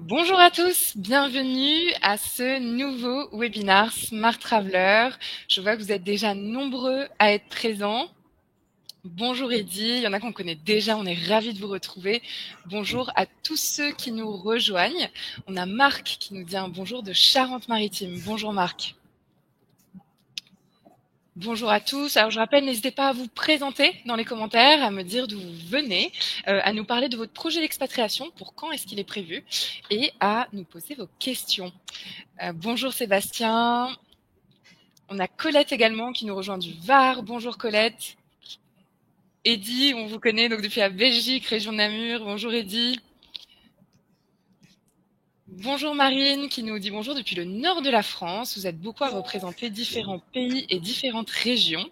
Bonjour à tous, bienvenue à ce nouveau webinaire Smart Traveler. Je vois que vous êtes déjà nombreux à être présents. Bonjour Eddy, il y en a qu'on connaît déjà, on est ravis de vous retrouver. Bonjour à tous ceux qui nous rejoignent. On a Marc qui nous dit un bonjour de Charente-Maritime. Bonjour Marc. Bonjour à tous. Alors je rappelle, n'hésitez pas à vous présenter dans les commentaires, à me dire d'où vous venez, à nous parler de votre projet d'expatriation, pour quand est-ce qu'il est prévu, et à nous poser vos questions. Bonjour Sébastien. On a Colette également qui nous rejoint du Var. Bonjour Colette. Eddy, on vous connaît donc depuis la Belgique, région de Namur. Bonjour Eddy. Bonjour Marine qui nous dit bonjour depuis le nord de la France. Vous êtes beaucoup à représenter différents pays et différentes régions.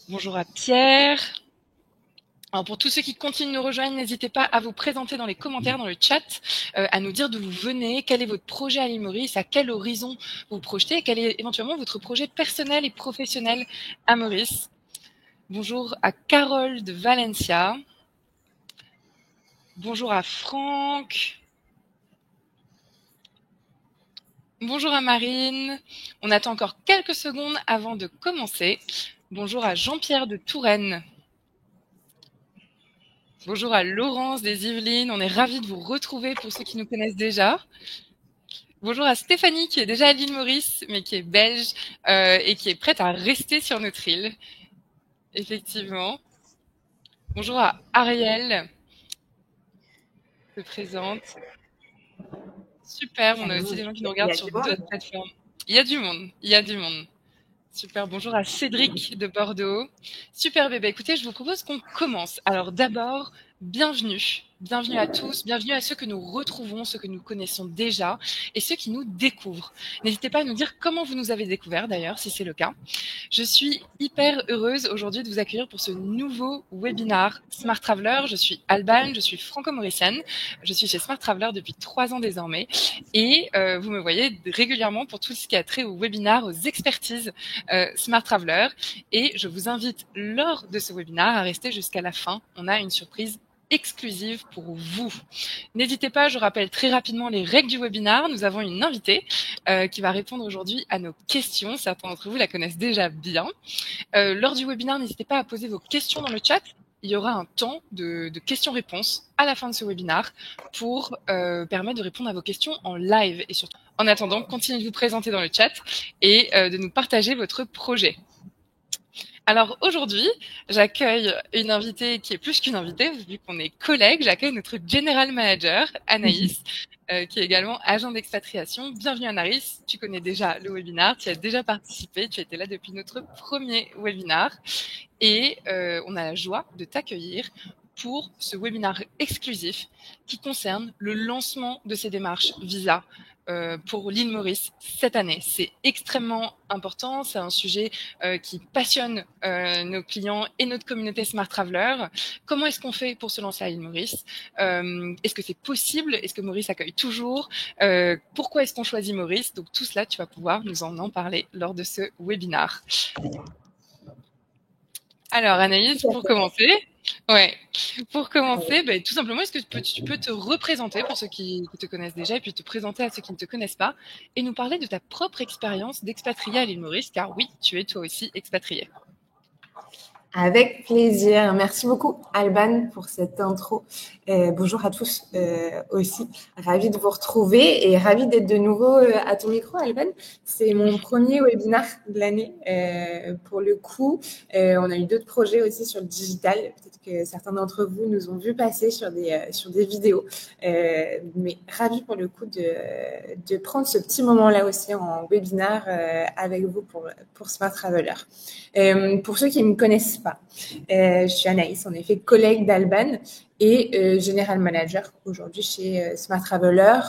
Bonjour à Pierre. Alors pour tous ceux qui continuent de nous rejoindre, n'hésitez pas à vous présenter dans les commentaires, dans le chat, à nous dire d'où vous venez, quel est votre projet à l'île Maurice, à quel horizon vous projetez, quel est éventuellement votre projet personnel et professionnel à Maurice. Bonjour à Carole de Valencia. Bonjour à Franck. Bonjour à Marine. On attend encore quelques secondes avant de commencer. Bonjour à Jean-Pierre de Touraine. Bonjour à Laurence des Yvelines. On est ravis de vous retrouver pour ceux qui nous connaissent déjà. Bonjour à Stéphanie qui est déjà à l'île Maurice, mais qui est belge et qui est prête à rester sur notre île. Effectivement. Bonjour à Ariel, qui se présente. Super, on a aussi des gens qui nous regardent sur d'autres plateformes. Il y a du monde, il y a du monde. Super, bonjour à Cédric de Bordeaux. Super bébé, écoutez, je vous propose qu'on commence. Alors d'abord, bienvenue. Bienvenue à tous, bienvenue à ceux que nous retrouvons, ceux que nous connaissons déjà et ceux qui nous découvrent. N'hésitez pas à nous dire comment vous nous avez découvert d'ailleurs, si c'est le cas. Je suis hyper heureuse aujourd'hui de vous accueillir pour ce nouveau webinaire Smart Traveler. Je suis Alban, je suis franco-mauricienne. Je suis chez Smart Traveler depuis 3 ans désormais et vous me voyez régulièrement pour tout ce qui a trait au webinaire, aux expertises Smart Traveler. Et je vous invite lors de ce webinaire à rester jusqu'à la fin. On a une surprise exclusive pour vous. N'hésitez pas, je rappelle très rapidement les règles du webinaire. Nous avons une invitée qui va répondre aujourd'hui à nos questions. Certains d'entre vous la connaissent déjà bien. Lors du webinaire, n'hésitez pas à poser vos questions dans le chat. Il y aura un temps de questions-réponses à la fin de ce webinaire pour permettre de répondre à vos questions en live. Et surtout, en attendant, continuez de vous présenter dans le chat et de nous partager votre projet. Alors aujourd'hui, j'accueille une invitée qui est plus qu'une invitée, vu qu'on est collègues. J'accueille notre General Manager, Anaïs, qui est également agent d'expatriation. Bienvenue Anaïs, tu connais déjà le webinaire, tu as déjà participé, tu étais là depuis notre premier webinaire. Et on a la joie de t'accueillir pour ce webinaire exclusif qui concerne le lancement de ces démarches visa pour l'île Maurice cette année. C'est extrêmement important, c'est un sujet qui passionne nos clients et notre communauté Smart Traveler. Comment est-ce qu'on fait pour se lancer à l'île Maurice? Est-ce que c'est possible? Est-ce que Maurice accueille toujours? Pourquoi est-ce qu'on choisit Maurice? Donc tout cela, tu vas pouvoir nous en parler lors de ce webinaire. Alors Anaïs, pour commencer, tout simplement, est-ce que tu peux te représenter pour ceux qui te connaissent déjà et puis te présenter à ceux qui ne te connaissent pas et nous parler de ta propre expérience d'expatrié à l'île Maurice, car oui, tu es toi aussi expatrié. Avec plaisir. Merci beaucoup, Alban, pour cette intro. Bonjour à tous aussi. Ravie de vous retrouver et ravie d'être de nouveau à ton micro, Alban. C'est mon premier webinaire de l'année. Pour le coup, on a eu d'autres projets aussi sur le digital. Peut-être que certains d'entre vous nous ont vu passer sur des vidéos. Mais ravie pour le coup de prendre ce petit moment-là aussi en webinaire avec vous pour Smart Traveler. Pour ceux qui ne me connaissent pas, je suis Anaïs, en effet, collègue d'Alban et General Manager aujourd'hui chez Smart Traveler,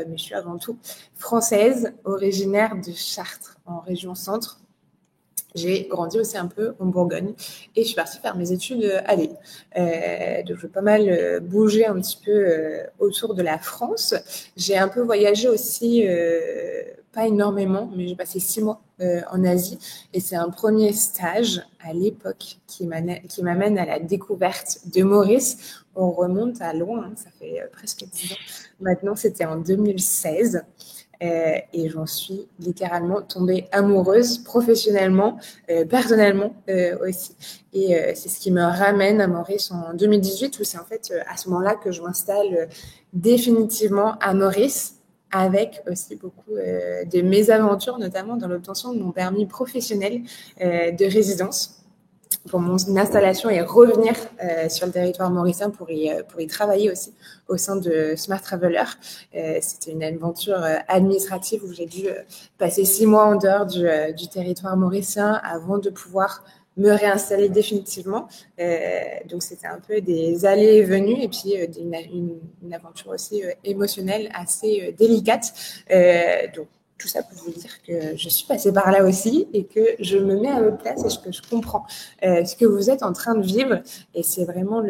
mais je suis avant tout française, originaire de Chartres, en région centre. J'ai grandi aussi un peu en Bourgogne et je suis partie faire mes études à Lille. Donc, je vais pas mal bouger un petit peu autour de la France. J'ai un peu voyagé aussi, pas énormément, mais j'ai passé 6 mois en Asie. Et c'est un premier stage à l'époque qui m'amène à la découverte de Maurice. On remonte à loin, hein, ça fait presque 10 ans. Maintenant, c'était en 2016. Et j'en suis littéralement tombée amoureuse professionnellement, personnellement aussi. Et c'est ce qui me ramène à Maurice en 2018, où c'est en fait à ce moment-là que je m'installe définitivement à Maurice, avec aussi beaucoup de mésaventures, notamment dans l'obtention de mon permis professionnel de résidence pour mon installation et revenir sur le territoire mauricien pour y travailler aussi au sein de Smart Traveler. C'était une aventure administrative où j'ai dû passer 6 mois en dehors du territoire mauricien avant de pouvoir me réinstaller définitivement. Donc, c'était un peu des allées et venues et puis une aventure aussi émotionnelle assez délicate. Donc, tout ça pour vous dire que je suis passée par là aussi et que je me mets à votre place et que je comprends ce que vous êtes en train de vivre. Et c'est vraiment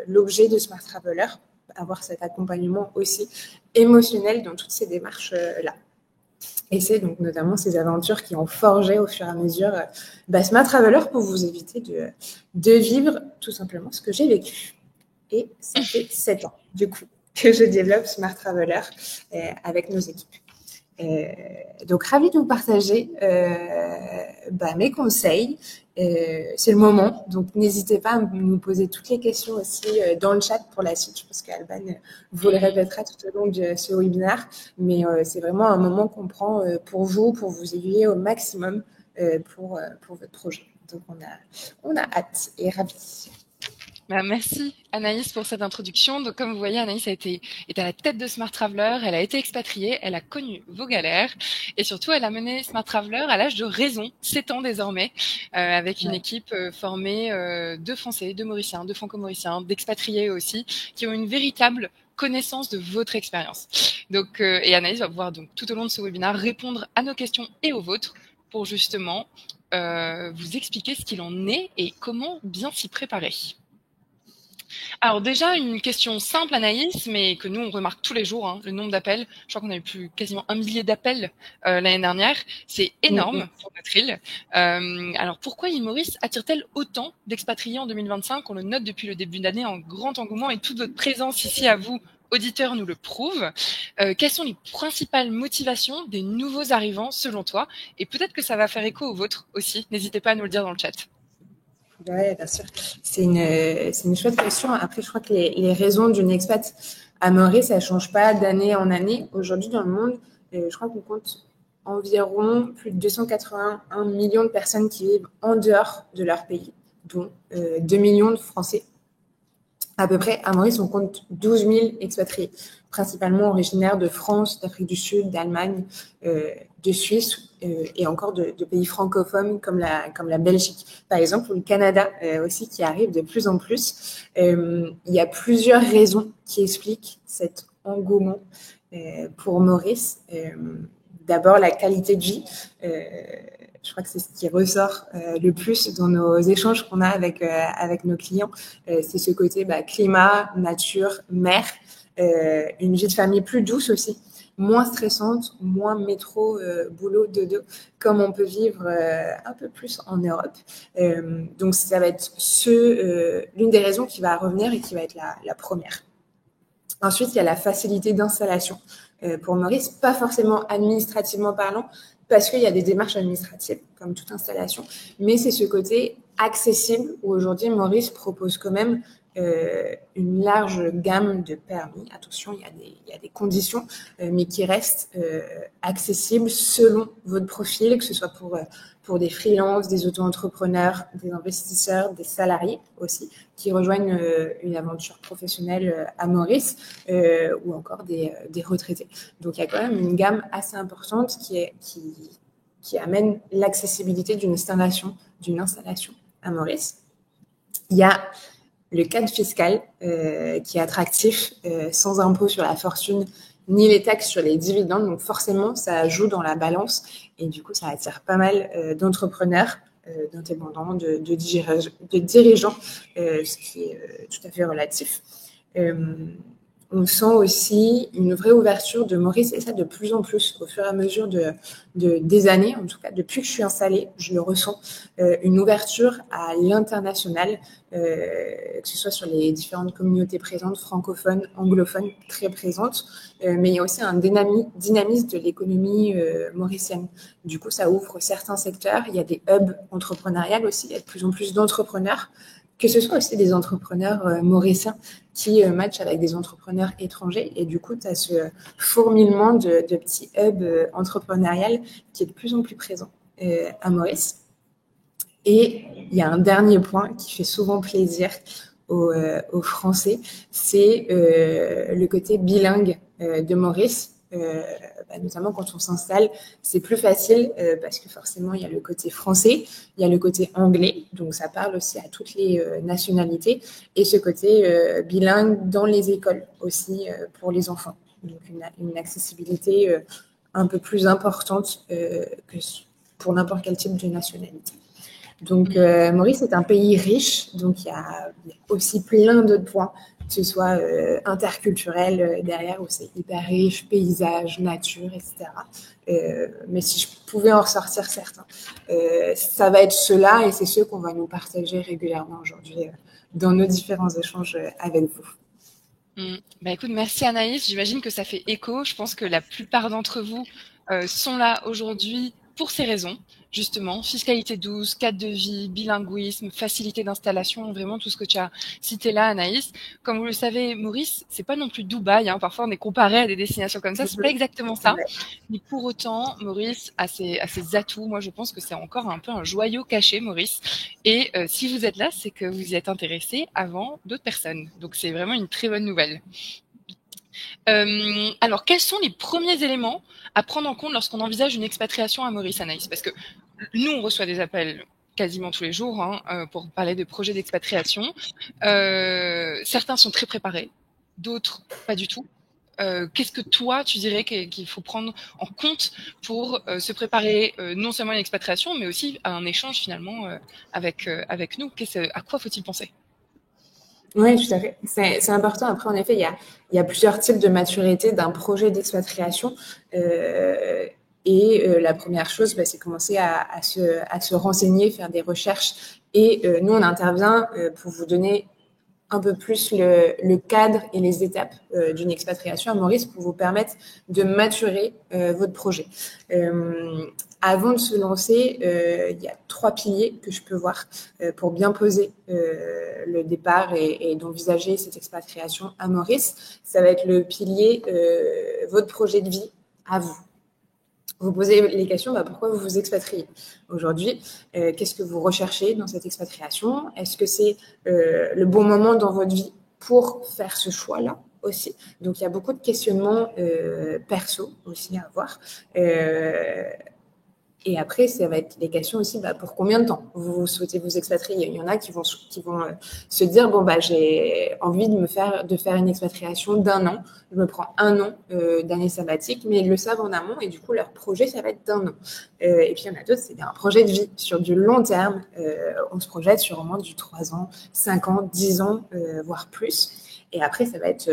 l'objet de Smart Traveler, avoir cet accompagnement aussi émotionnel dans toutes ces démarches-là. Et c'est donc notamment ces aventures qui ont forgé au fur et à mesure Smart Traveler pour vous éviter de vivre tout simplement ce que j'ai vécu. Et ça fait 7 ans, du coup, que je développe Smart Traveler avec nos équipes. Donc, ravie de vous partager mes conseils. C'est le moment, donc n'hésitez pas à nous poser toutes les questions aussi dans le chat pour la suite. Je pense qu'Alban vous le répétera tout au long de ce webinaire, mais c'est vraiment un moment qu'on prend pour vous aiguiller au maximum pour votre projet. Donc, on a hâte et ravie. Merci Anaïs pour cette introduction. Donc comme vous voyez, Anaïs est à la tête de Smart Traveler, elle a été expatriée, elle a connu vos galères et surtout elle a mené Smart Traveler à l'âge de raison, 7 ans désormais, avec une équipe formée de Français, de Mauriciens, de Franco-Mauriciens, d'expatriés aussi, qui ont une véritable connaissance de votre expérience. Donc et Anaïs va pouvoir donc tout au long de ce webinaire répondre à nos questions et aux vôtres pour justement vous expliquer ce qu'il en est et comment bien s'y préparer. Alors déjà, une question simple, Anaïs, mais que nous, on remarque tous les jours, hein, le nombre d'appels. Je crois qu'on a eu quasiment 1 millier d'appels l'année dernière. C'est énorme pour notre île. Alors pourquoi l'île Maurice attire-t-elle autant d'expatriés en 2025? On le note depuis le début d'année en grand engouement et toute votre présence ici à vous, auditeurs, nous le prouve. Quelles sont les principales motivations des nouveaux arrivants selon toi? Et peut-être que ça va faire écho au vôtre aussi. N'hésitez pas à nous le dire dans le chat. Oui, bien sûr. C'est une chouette question. Après, je crois que les raisons d'une expat à Maurice, ça ne change pas d'année en année. Aujourd'hui, dans le monde, je crois qu'on compte environ plus de 281 millions de personnes qui vivent en dehors de leur pays, dont 2 millions de Français. À peu près, à Maurice, on compte 12 000 expatriés, principalement originaires de France, d'Afrique du Sud, d'Allemagne, de Suisse et encore de pays francophones comme la Belgique, par exemple, ou le Canada aussi, qui arrive de plus en plus. Il y a plusieurs raisons qui expliquent cet engouement pour Maurice. D'abord, la qualité de vie. Je crois que c'est ce qui ressort le plus dans nos échanges qu'on a avec nos clients. C'est ce côté climat, nature, mer, une vie de famille plus douce aussi, moins stressante, moins métro, boulot, dodo, comme on peut vivre un peu plus en Europe. Donc, ça va être l'une des raisons qui va revenir et qui va être la première. Ensuite, il y a la facilité d'installation. Pour Maurice, pas forcément administrativement parlant, parce qu'il y a des démarches administratives, comme toute installation, mais c'est ce côté accessible où aujourd'hui Maurice propose quand même une large gamme de permis. Attention, il y a des conditions, mais qui restent accessibles selon votre profil, que ce soit pour des freelances, des auto-entrepreneurs, des investisseurs, des salariés aussi, qui rejoignent une aventure professionnelle à Maurice, ou encore des retraités. Donc, il y a quand même une gamme assez importante qui amène l'accessibilité d'une installation à Maurice. Il y a le cadre fiscal qui est attractif, sans impôt sur la fortune, ni les taxes sur les dividendes. Donc forcément, ça joue dans la balance et du coup, ça attire pas mal d'entrepreneurs d'indépendants, de dirigeants, ce qui est tout à fait relatif. On sent aussi une vraie ouverture de Maurice, et ça de plus en plus, au fur et à mesure des années, en tout cas depuis que je suis installée, je le ressens, une ouverture à l'international, que ce soit sur les différentes communautés présentes, francophones, anglophones, très présentes, mais il y a aussi un dynamisme de l'économie mauricienne. Du coup, ça ouvre certains secteurs, il y a des hubs entrepreneuriales aussi, il y a de plus en plus d'entrepreneurs, que ce soit aussi des entrepreneurs mauriciens qui matchent avec des entrepreneurs étrangers. Et du coup, tu as ce fourmillement de petits hubs entrepreneuriales qui est de plus en plus présent à Maurice. Et il y a un dernier point qui fait souvent plaisir aux Français, c'est le côté bilingue de Maurice. Notamment quand on s'installe, c'est plus facile parce que forcément, il y a le côté français, il y a le côté anglais, donc ça parle aussi à toutes les nationalités, et ce côté bilingue dans les écoles aussi pour les enfants. Donc une accessibilité un peu plus importante que pour n'importe quel type de nationalité. Donc, Maurice est un pays riche, donc il y a aussi plein d'autres points, que ce soit interculturel derrière, où c'est hyper riche, paysage, nature, etc. Mais si je pouvais en ressortir certains, ça va être ceux-là, et c'est ceux qu'on va nous partager régulièrement aujourd'hui dans nos différents échanges avec vous. Écoute, merci Anaïs. J'imagine que ça fait écho. Je pense que la plupart d'entre vous sont là aujourd'hui pour ces raisons, justement, fiscalité douce, cadre de vie, bilinguisme, facilité d'installation, vraiment tout ce que tu as cité là, Anaïs. Comme vous le savez, Maurice, c'est pas non plus Dubaï, hein. Parfois on est comparé à des destinations comme ça, c'est pas exactement ça. Mais pour autant, Maurice a ses atouts. Moi, je pense que c'est encore un peu un joyau caché, Maurice. Et si vous êtes là, c'est que vous y êtes intéressé avant d'autres personnes. Donc c'est vraiment une très bonne nouvelle. Alors, quels sont les premiers éléments à prendre en compte lorsqu'on envisage une expatriation à Maurice, Anaïs? Parce que nous, on reçoit des appels quasiment tous les jours pour parler de projets d'expatriation. Certains sont très préparés, d'autres pas du tout. Qu'est-ce que toi, tu dirais qu'il faut prendre en compte pour se préparer non seulement à une expatriation, mais aussi à un échange finalement avec nous? À quoi faut-il penser? Oui, tout à fait. C'est important. Après, en effet, il y a plusieurs types de maturité d'un projet d'expatriation. La première chose, c'est commencer à se renseigner, faire des recherches. Et nous, on intervient pour vous donner un peu plus le cadre et les étapes d'une expatriation à Maurice pour vous permettre de maturer votre projet. Avant de se lancer, il y a 3 piliers que je peux voir pour bien poser le départ et d'envisager cette expatriation à Maurice. Ça va être le pilier votre projet de vie à vous. Vous posez les questions, pourquoi vous vous expatriez aujourd'hui? Qu'est-ce que vous recherchez dans cette expatriation? Est-ce que c'est le bon moment dans votre vie pour faire ce choix-là aussi? Donc, il y a beaucoup de questionnements perso aussi à avoir. Et après, ça va être des questions aussi, pour combien de temps vous souhaitez vous expatrier? Il y en a qui vont se dire, j'ai envie de faire une expatriation d'1 an. Je me prends 1 an d'année sabbatique, mais ils le savent en amont et du coup, leur projet, ça va être d'1 an. Et puis, il y en a d'autres, c'est un projet de vie sur du long terme. On se projette sur au moins du 3 ans, 5 ans, 10 ans, voire plus. Et après, ça va être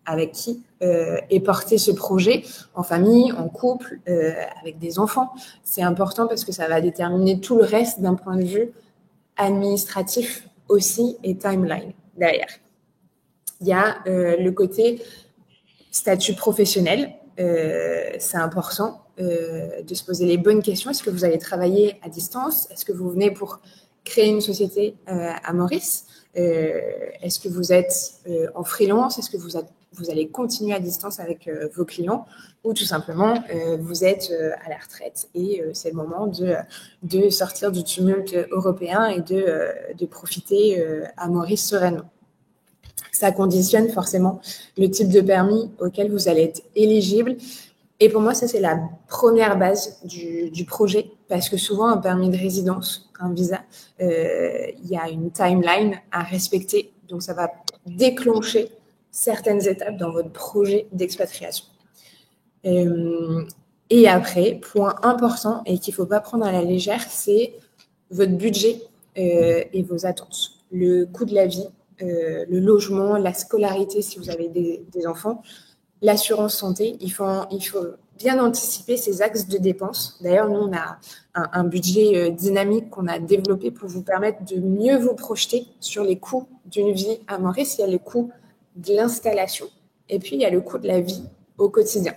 avec qui est porté ce projet, en famille, en couple, avec des enfants. C'est important parce que ça va déterminer tout le reste d'un point de vue administratif aussi et timeline derrière. Il y a le côté statut professionnel. C'est important de se poser les bonnes questions. Est-ce que vous allez travailler à distance? Est-ce que vous venez pour créer une société à Maurice? Est-ce que vous êtes en freelance? Est-ce que vous allez continuer à distance avec vos clients, ou tout simplement vous êtes à la retraite et c'est le moment de sortir du tumulte européen et de profiter à Maurice sereinement. Ça conditionne forcément le type de permis auquel vous allez être éligible. Et pour moi, ça, c'est la première base du projet, parce que souvent, un permis de résidence, un visa, il y a une timeline à respecter. Donc, ça va déclencher certaines étapes dans votre projet d'expatriation. Et après, point important et qu'il ne faut pas prendre à la légère, c'est votre budget et vos attentes. Le coût de la vie, le logement, la scolarité si vous avez des enfants, l'assurance santé. Il faut bien anticiper ces axes de dépenses. D'ailleurs, nous, on a un budget dynamique qu'on a développé pour vous permettre de mieux vous projeter sur les coûts d'une vie à Maurice. Il y a le coût de l'installation et puis il y a le coût de la vie au quotidien.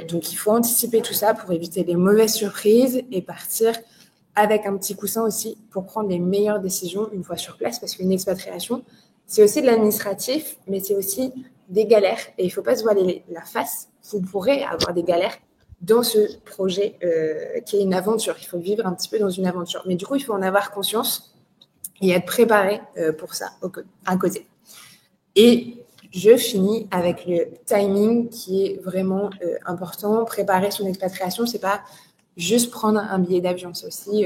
Donc, il faut anticiper tout ça pour éviter les mauvaises surprises et partir avec un petit coussin aussi pour prendre les meilleures décisions une fois sur place, parce qu'une expatriation, c'est aussi de l'administratif, mais c'est aussi des galères et il ne faut pas se voiler la face. Vous pourrez avoir des galères dans ce projet qui est une aventure. Il faut vivre un petit peu dans une aventure. Mais du coup, il faut en avoir conscience et être préparé pour ça à côté. Et je finis avec le timing qui est vraiment important. Préparer son expatriation, c'est pas juste prendre un billet d'avion, c'est aussi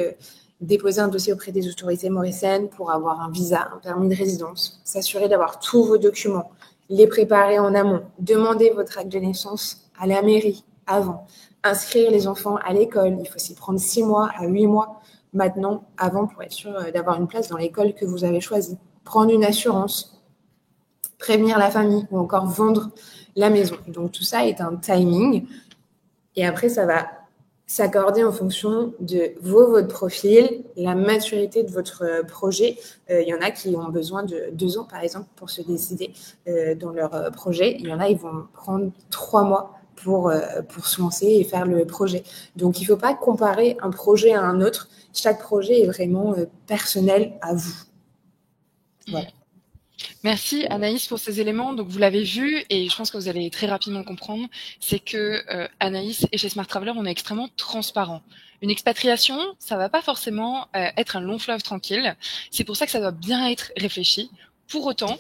déposer un dossier auprès des autorités mauriciennes pour avoir un visa, un permis de résidence, s'assurer d'avoir tous vos documents, les préparer en amont, demander votre acte de naissance à la mairie avant, inscrire les enfants à l'école. Il faut s'y prendre 6 mois à 8 mois maintenant, avant, pour être sûr d'avoir une place dans l'école que vous avez choisie. Prendre une assurance, prévenir la famille ou encore vendre la maison. Donc tout ça est un timing. Et après, ça va s'accorder en fonction de votre profil, la maturité de votre projet. Il y en a qui ont besoin de 2 ans, par exemple, pour se décider dans leur projet. Il y en a, ils vont prendre 3 mois pour se lancer et faire le projet. Donc, il ne faut pas comparer un projet à un autre. Chaque projet est vraiment personnel à vous. Voilà. Merci Anaïs pour ces éléments. Donc vous l'avez vu et je pense que vous allez très rapidement comprendre, c'est que Anaïs et chez Smart Traveler, on est extrêmement transparent. Une expatriation, ça va pas forcément être un long fleuve tranquille. C'est pour ça que ça doit bien être réfléchi. Pour autant,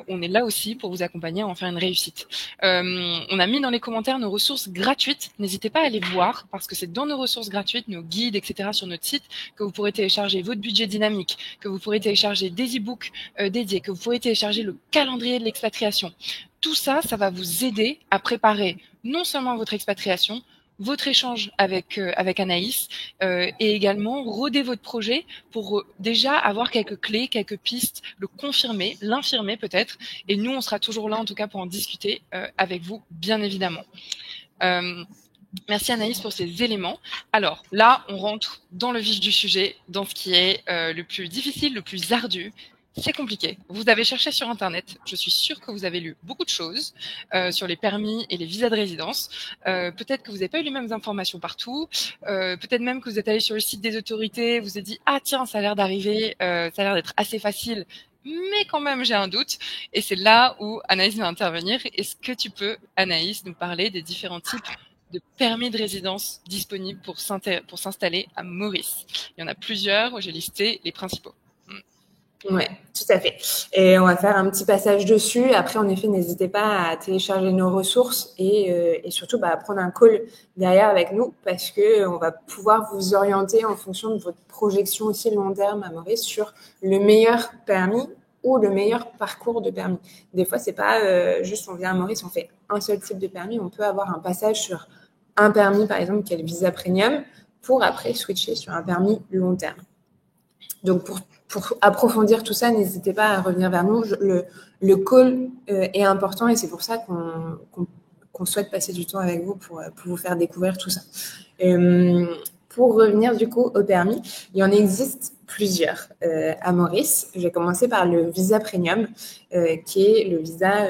on est là aussi pour vous accompagner à en faire une réussite. On a mis dans les commentaires nos ressources gratuites. N'hésitez pas à les voir parce que c'est dans nos ressources gratuites, nos guides, etc. sur notre site que vous pourrez télécharger votre budget dynamique, que vous pourrez télécharger des e-books dédiés, que vous pourrez télécharger le calendrier de l'expatriation. Tout ça, ça va vous aider à préparer non seulement votre expatriation, votre échange avec Anaïs et également roder votre projet pour déjà avoir quelques clés, quelques pistes, le confirmer, l'infirmer peut-être. Et nous, on sera toujours là en tout cas pour en discuter avec vous, bien évidemment. Merci Anaïs pour ces éléments. Alors là, on rentre dans le vif du sujet, dans ce qui est le plus difficile, le plus ardu. C'est compliqué. Vous avez cherché sur Internet. Je suis sûre que vous avez lu beaucoup de choses sur les permis et les visas de résidence. Peut-être que vous n'avez pas eu les mêmes informations partout. Peut-être même que vous êtes allé sur le site des autorités. Vous avez dit ah tiens, ça a l'air d'arriver, ça a l'air d'être assez facile, mais quand même j'ai un doute. Et c'est là où Anaïs va intervenir. Est-ce que tu peux, Anaïs, nous parler des différents types de permis de résidence disponibles pour s'installer à Maurice? Il y en a plusieurs. J'ai listé les principaux. Oui, tout à fait. Et on va faire un petit passage dessus. Après, en effet, n'hésitez pas à télécharger nos ressources et surtout à prendre un call derrière avec nous parce qu'on va pouvoir vous orienter en fonction de votre projection aussi long terme à Maurice sur le meilleur permis ou le meilleur parcours de permis. Des fois, c'est pas juste on vient à Maurice, on fait un seul type de permis. On peut avoir un passage sur un permis, par exemple, qui est le visa premium pour après switcher sur un permis long terme. Donc, pour approfondir tout ça, n'hésitez pas à revenir vers nous. Le call est important et c'est pour ça qu'on souhaite passer du temps avec vous pour vous faire découvrir tout ça. Pour revenir du coup au permis, il y en existe plusieurs à Maurice. Je vais commencer par le visa premium, qui est le visa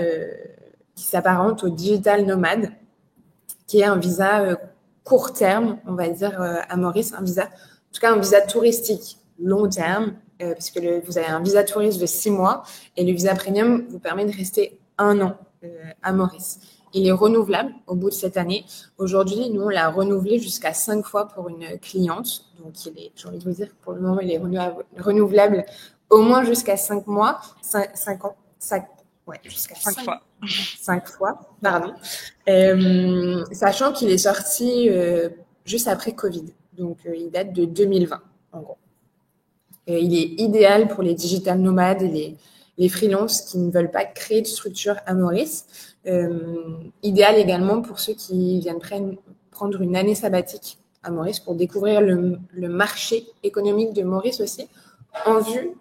qui s'apparente au digital nomade, qui est un visa court terme, on va dire, à Maurice, un visa touristique long terme, parce que vous avez un visa touriste de 6 mois et le visa premium vous permet de rester 1 an à Maurice. Il est renouvelable au bout de cette année. Aujourd'hui, nous, on l'a renouvelé jusqu'à 5 fois pour une cliente. Donc, j'ai envie de vous dire, pour le moment, il est renouvelable au moins jusqu'à 5 mois, 5 ans, jusqu'à 5 fois. 5 fois, pardon. Sachant qu'il est sorti juste après Covid. Donc, il date de 2020, en gros. Il est idéal pour les digital nomades et les freelances qui ne veulent pas créer de structure à Maurice. Idéal également pour ceux qui viennent prendre une année sabbatique à Maurice pour découvrir le marché économique de Maurice aussi, en vue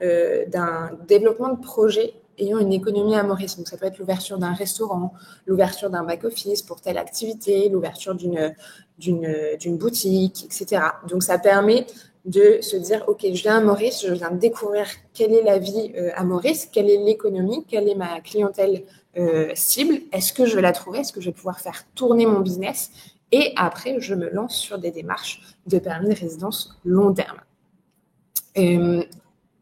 d'un développement de projets ayant une économie à Maurice. Donc, ça peut être l'ouverture d'un restaurant, l'ouverture d'un back-office pour telle activité, l'ouverture d'une boutique, etc. Donc, ça permet de se dire, OK, je viens à Maurice, je viens de découvrir quelle est la vie à Maurice, quelle est l'économie, quelle est ma clientèle cible, est-ce que je vais la trouver, est-ce que je vais pouvoir faire tourner mon business, et après, je me lance sur des démarches de permis de résidence long terme.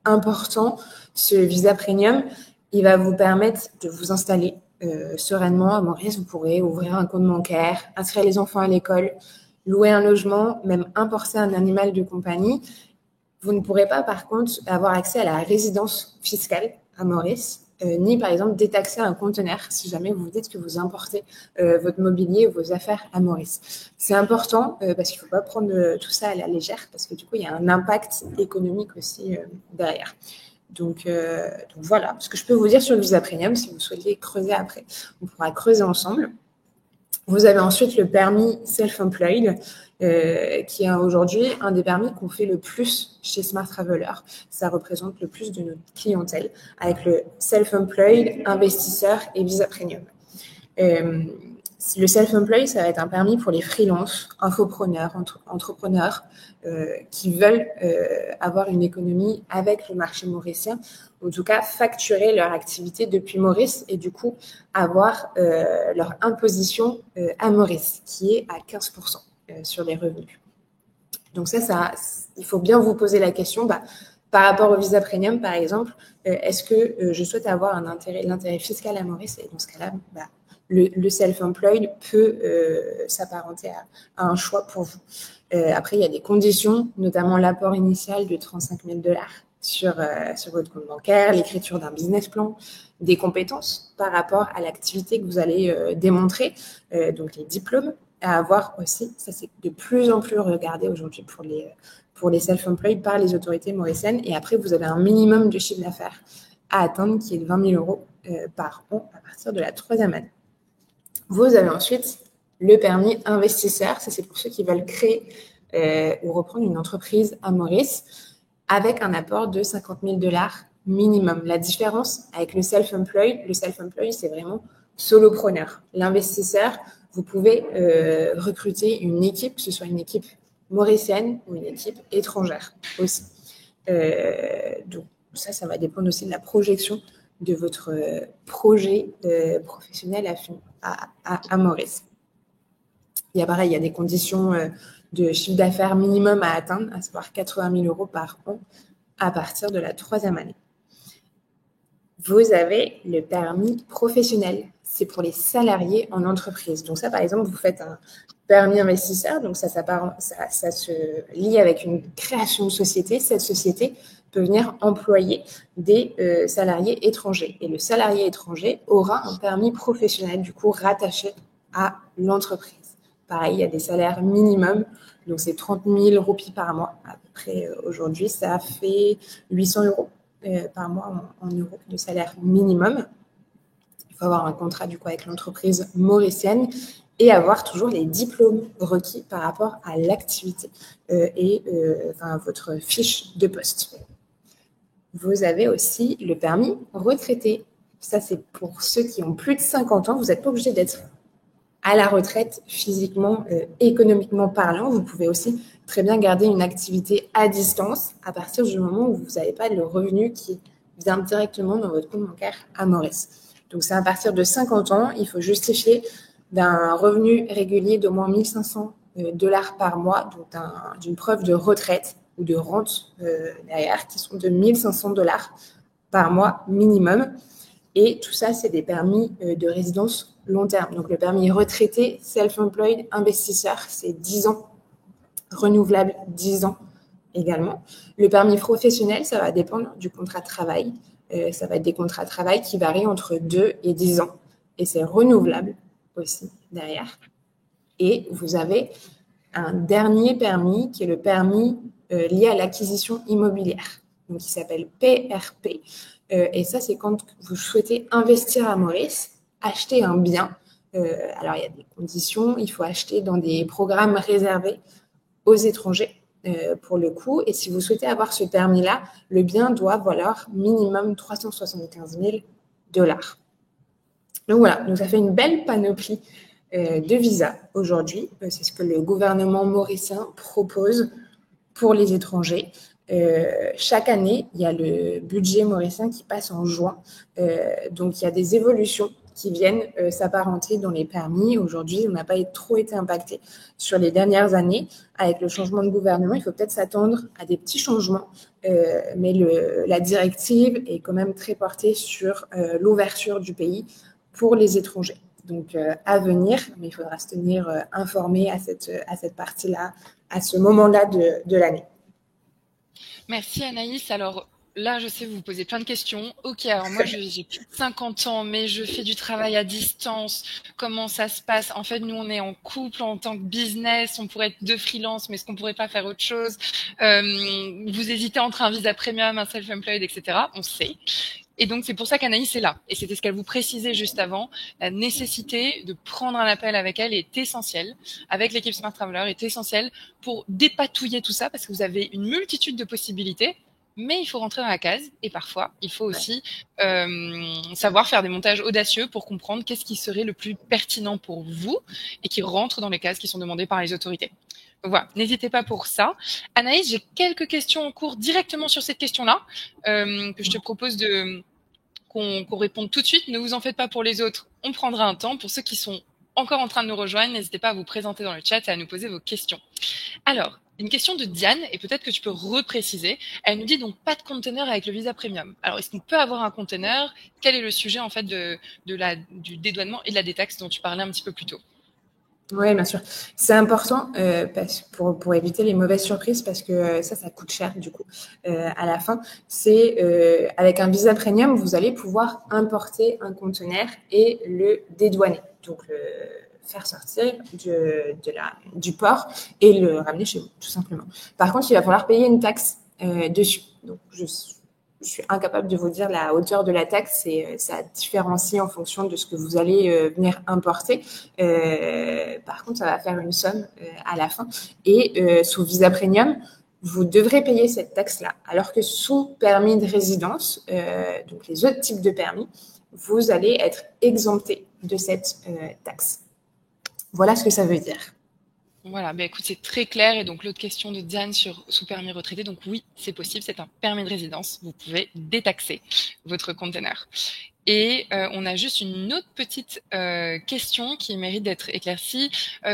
Important, ce visa premium, il va vous permettre de vous installer sereinement à Maurice. Vous pourrez ouvrir un compte bancaire, inscrire les enfants à l'école, louer un logement, même importer un animal de compagnie. Vous ne pourrez pas, par contre, avoir accès à la résidence fiscale à Maurice, ni, par exemple, détaxer un conteneur si jamais vous dites que vous importez votre mobilier ou vos affaires à Maurice. C'est important parce qu'il ne faut pas prendre tout ça à la légère parce que, du coup, il y a un impact économique aussi derrière. Donc voilà ce que je peux vous dire sur le visa premium. Si vous souhaitez creuser après, on pourra creuser ensemble. Vous avez ensuite le permis self-employed, qui est aujourd'hui un des permis qu'on fait le plus chez Smart Traveler. Ça représente le plus de notre clientèle, avec le self-employed, investisseur et visa premium. Le self-employed, ça va être un permis pour les freelances, infopreneurs, entrepreneurs qui veulent avoir une économie avec le marché mauricien, en tout cas facturer leur activité depuis Maurice et du coup avoir leur imposition à Maurice qui est à 15% sur les revenus. Donc ça, il faut bien vous poser la question, par rapport au visa premium par exemple, est-ce que je souhaite avoir l'intérêt fiscal à Maurice et dans ce cas-là, le self-employed peut s'apparenter à un choix pour vous. Après, il y a des conditions, notamment l'apport initial de 35 000 $ sur votre compte bancaire, l'écriture d'un business plan, des compétences par rapport à l'activité que vous allez démontrer, donc les diplômes à avoir aussi. Ça, c'est de plus en plus regardé aujourd'hui pour les self-employed par les autorités mauriciennes. Et après, vous avez un minimum de chiffre d'affaires à atteindre qui est de 20 000 € par an à partir de la 3e année. Vous avez ensuite le permis investisseur. Ça, c'est pour ceux qui veulent créer ou reprendre une entreprise à Maurice avec un apport de 50 000 $ minimum. La différence avec le self-employed, c'est vraiment solopreneur. L'investisseur, vous pouvez recruter une équipe, que ce soit une équipe mauricienne ou une équipe étrangère aussi. Donc, ça va dépendre aussi de la projection de votre projet professionnel à Maurice. Il y a des conditions de chiffre d'affaires minimum à atteindre, à savoir 80 000 € par an à partir de la 3e année. Vous avez le permis professionnel. C'est pour les salariés en entreprise. Donc ça, par exemple, vous faites un permis investisseur. Donc ça se lie avec une création de société. Cette société peut venir employer des salariés étrangers. Et le salarié étranger aura un permis professionnel, du coup, rattaché à l'entreprise. Pareil, il y a des salaires minimums. Donc, c'est 30 000 roupies par mois. À peu près, aujourd'hui, ça fait 800 € par mois en euros de salaire minimum. Il faut avoir un contrat, du coup, avec l'entreprise mauricienne et avoir toujours les diplômes requis par rapport à l'activité et votre fiche de poste. Vous avez aussi le permis retraité. Ça, c'est pour ceux qui ont plus de 50 ans. Vous n'êtes pas obligé d'être à la retraite physiquement, économiquement parlant. Vous pouvez aussi très bien garder une activité à distance à partir du moment où vous n'avez pas le revenu qui vient directement dans votre compte bancaire à Maurice. Donc, c'est à partir de 50 ans, il faut justifier d'un revenu régulier d'au moins 1 500 $ par mois, donc d'une preuve de retraite ou de rente derrière, qui sont de 1 500 $ par mois minimum. Et tout ça, c'est des permis de résidence long terme. Donc, le permis retraité, self-employed, investisseur, c'est 10 ans, renouvelable 10 ans également. Le permis professionnel, ça va dépendre du contrat de travail. Ça va être des contrats de travail qui varient entre 2 et 10 ans. Et c'est renouvelable aussi derrière. Et vous avez un dernier permis qui est le permis lié à l'acquisition immobilière, donc qui s'appelle PRP. Et ça, c'est quand vous souhaitez investir à Maurice, acheter un bien. Alors, il y a des conditions. Il faut acheter dans des programmes réservés aux étrangers pour le coup. Et si vous souhaitez avoir ce permis-là, le bien doit valoir minimum 375 000 $. Donc voilà, donc ça fait une belle panoplie de visas aujourd'hui. C'est ce que le gouvernement mauricien propose pour les étrangers. Chaque année, il y a le budget mauricien qui passe en juin. Donc, il y a des évolutions qui viennent s'apparenter dans les permis. Aujourd'hui, on n'a pas trop été impacté sur les dernières années. Avec le changement de gouvernement, il faut peut-être s'attendre à des petits changements. Mais la directive est quand même très portée sur l'ouverture du pays pour les étrangers. Donc, à venir, mais il faudra se tenir informé à cette partie-là, à ce moment-là de l'année. Merci Anaïs. Alors là, je sais, vous vous posez plein de questions. Ok, alors moi, j'ai plus de 50 ans, mais je fais du travail à distance. Comment ça se passe? En fait, nous, on est en couple en tant que business. On pourrait être deux freelance, mais est-ce qu'on pourrait pas faire autre chose? Vous hésitez entre un visa premium, un self-employed, etc. On sait. Et donc, c'est pour ça qu'Anaïs est là. Et c'était ce qu'elle vous précisait juste avant. La nécessité de prendre un appel avec elle est essentielle, avec l'équipe Smart Traveler est essentielle pour dépatouiller tout ça, parce que vous avez une multitude de possibilités, mais il faut rentrer dans la case. Et parfois, il faut aussi savoir faire des montages audacieux pour comprendre qu'est-ce qui serait le plus pertinent pour vous et qui rentre dans les cases qui sont demandées par les autorités. Donc voilà, n'hésitez pas pour ça. Anaïs, j'ai quelques questions en cours directement sur cette question-là, que je te propose qu'on réponde tout de suite. Ne vous en faites pas pour les autres, on prendra un temps. Pour ceux qui sont encore en train de nous rejoindre, n'hésitez pas à vous présenter dans le chat et à nous poser vos questions. Alors, une question de Diane, et peut-être que tu peux repréciser. Elle nous dit donc pas de conteneur avec le visa premium. Alors, est-ce qu'on peut avoir un conteneur? Quel est le sujet en fait du dédouanement et de la détaxe dont tu parlais un petit peu plus tôt? Oui, bien sûr. C'est important pour éviter les mauvaises surprises parce que ça coûte cher du coup à la fin. C'est avec un visa premium, vous allez pouvoir importer un conteneur et le dédouaner. Donc, le faire sortir du port et le ramener chez vous, tout simplement. Par contre, il va falloir payer une taxe dessus. Donc, je suis incapable de vous dire la hauteur de la taxe, et ça différencie en fonction de ce que vous allez venir importer. Par contre, ça va faire une somme à la fin. Et sous Visa Premium, vous devrez payer cette taxe-là. Alors que sous permis de résidence, donc les autres types de permis, vous allez être exempté de cette taxe. Voilà ce que ça veut dire. Voilà, bah écoute, c'est très clair. Et donc, l'autre question de Diane sur sous permis retraité. Donc, oui, c'est possible, c'est un permis de résidence. Vous pouvez détaxer votre conteneur. Et on a juste une autre petite question qui mérite d'être éclaircie.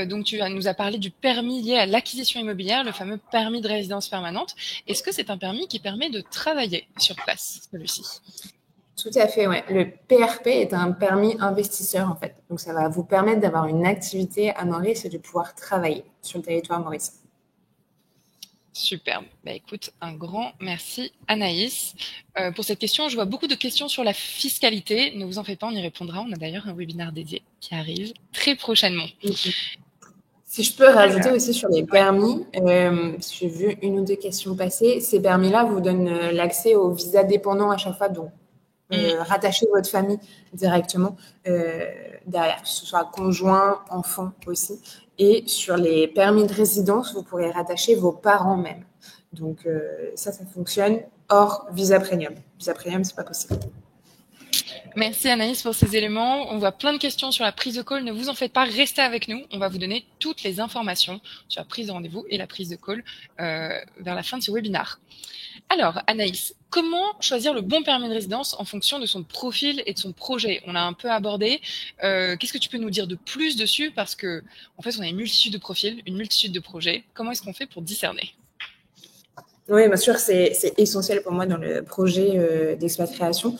Donc, tu nous as parlé du permis lié à l'acquisition immobilière, le fameux permis de résidence permanente. Est-ce que c'est un permis qui permet de travailler sur place, celui-ci? Tout à fait, ouais. Le PRP est un permis investisseur, en fait. Donc, ça va vous permettre d'avoir une activité à Maurice et de pouvoir travailler sur le territoire mauricien. Superbe. Bah, écoute, un grand merci Anaïs pour cette question. Je vois beaucoup de questions sur la fiscalité. Ne vous en faites pas, on y répondra. On a d'ailleurs un webinaire dédié qui arrive très prochainement. Si je peux rajouter aussi sur les permis, j'ai vu une ou deux questions passer. Ces permis-là vous donnent l'accès au visa dépendant à chaque fois, donc rattacher votre famille directement derrière, que ce soit conjoint, enfant aussi. Et sur les permis de résidence, vous pourrez rattacher vos parents même. Donc ça fonctionne hors visa premium. Visa premium, c'est pas possible. Merci Anaïs pour ces éléments. On voit plein de questions sur la prise de call. Ne vous en faites pas, restez avec nous. On va vous donner toutes les informations sur la prise de rendez-vous et la prise de call vers la fin de ce webinaire. Alors Anaïs, comment choisir le bon permis de résidence en fonction de son profil et de son projet? On a un peu abordé. Qu'est-ce que tu peux nous dire de plus dessus? Parce que en fait, on a une multitude de profils, une multitude de projets. Comment est-ce qu'on fait pour discerner? Oui, bien sûr, c'est essentiel pour moi dans le projet d'expatriation.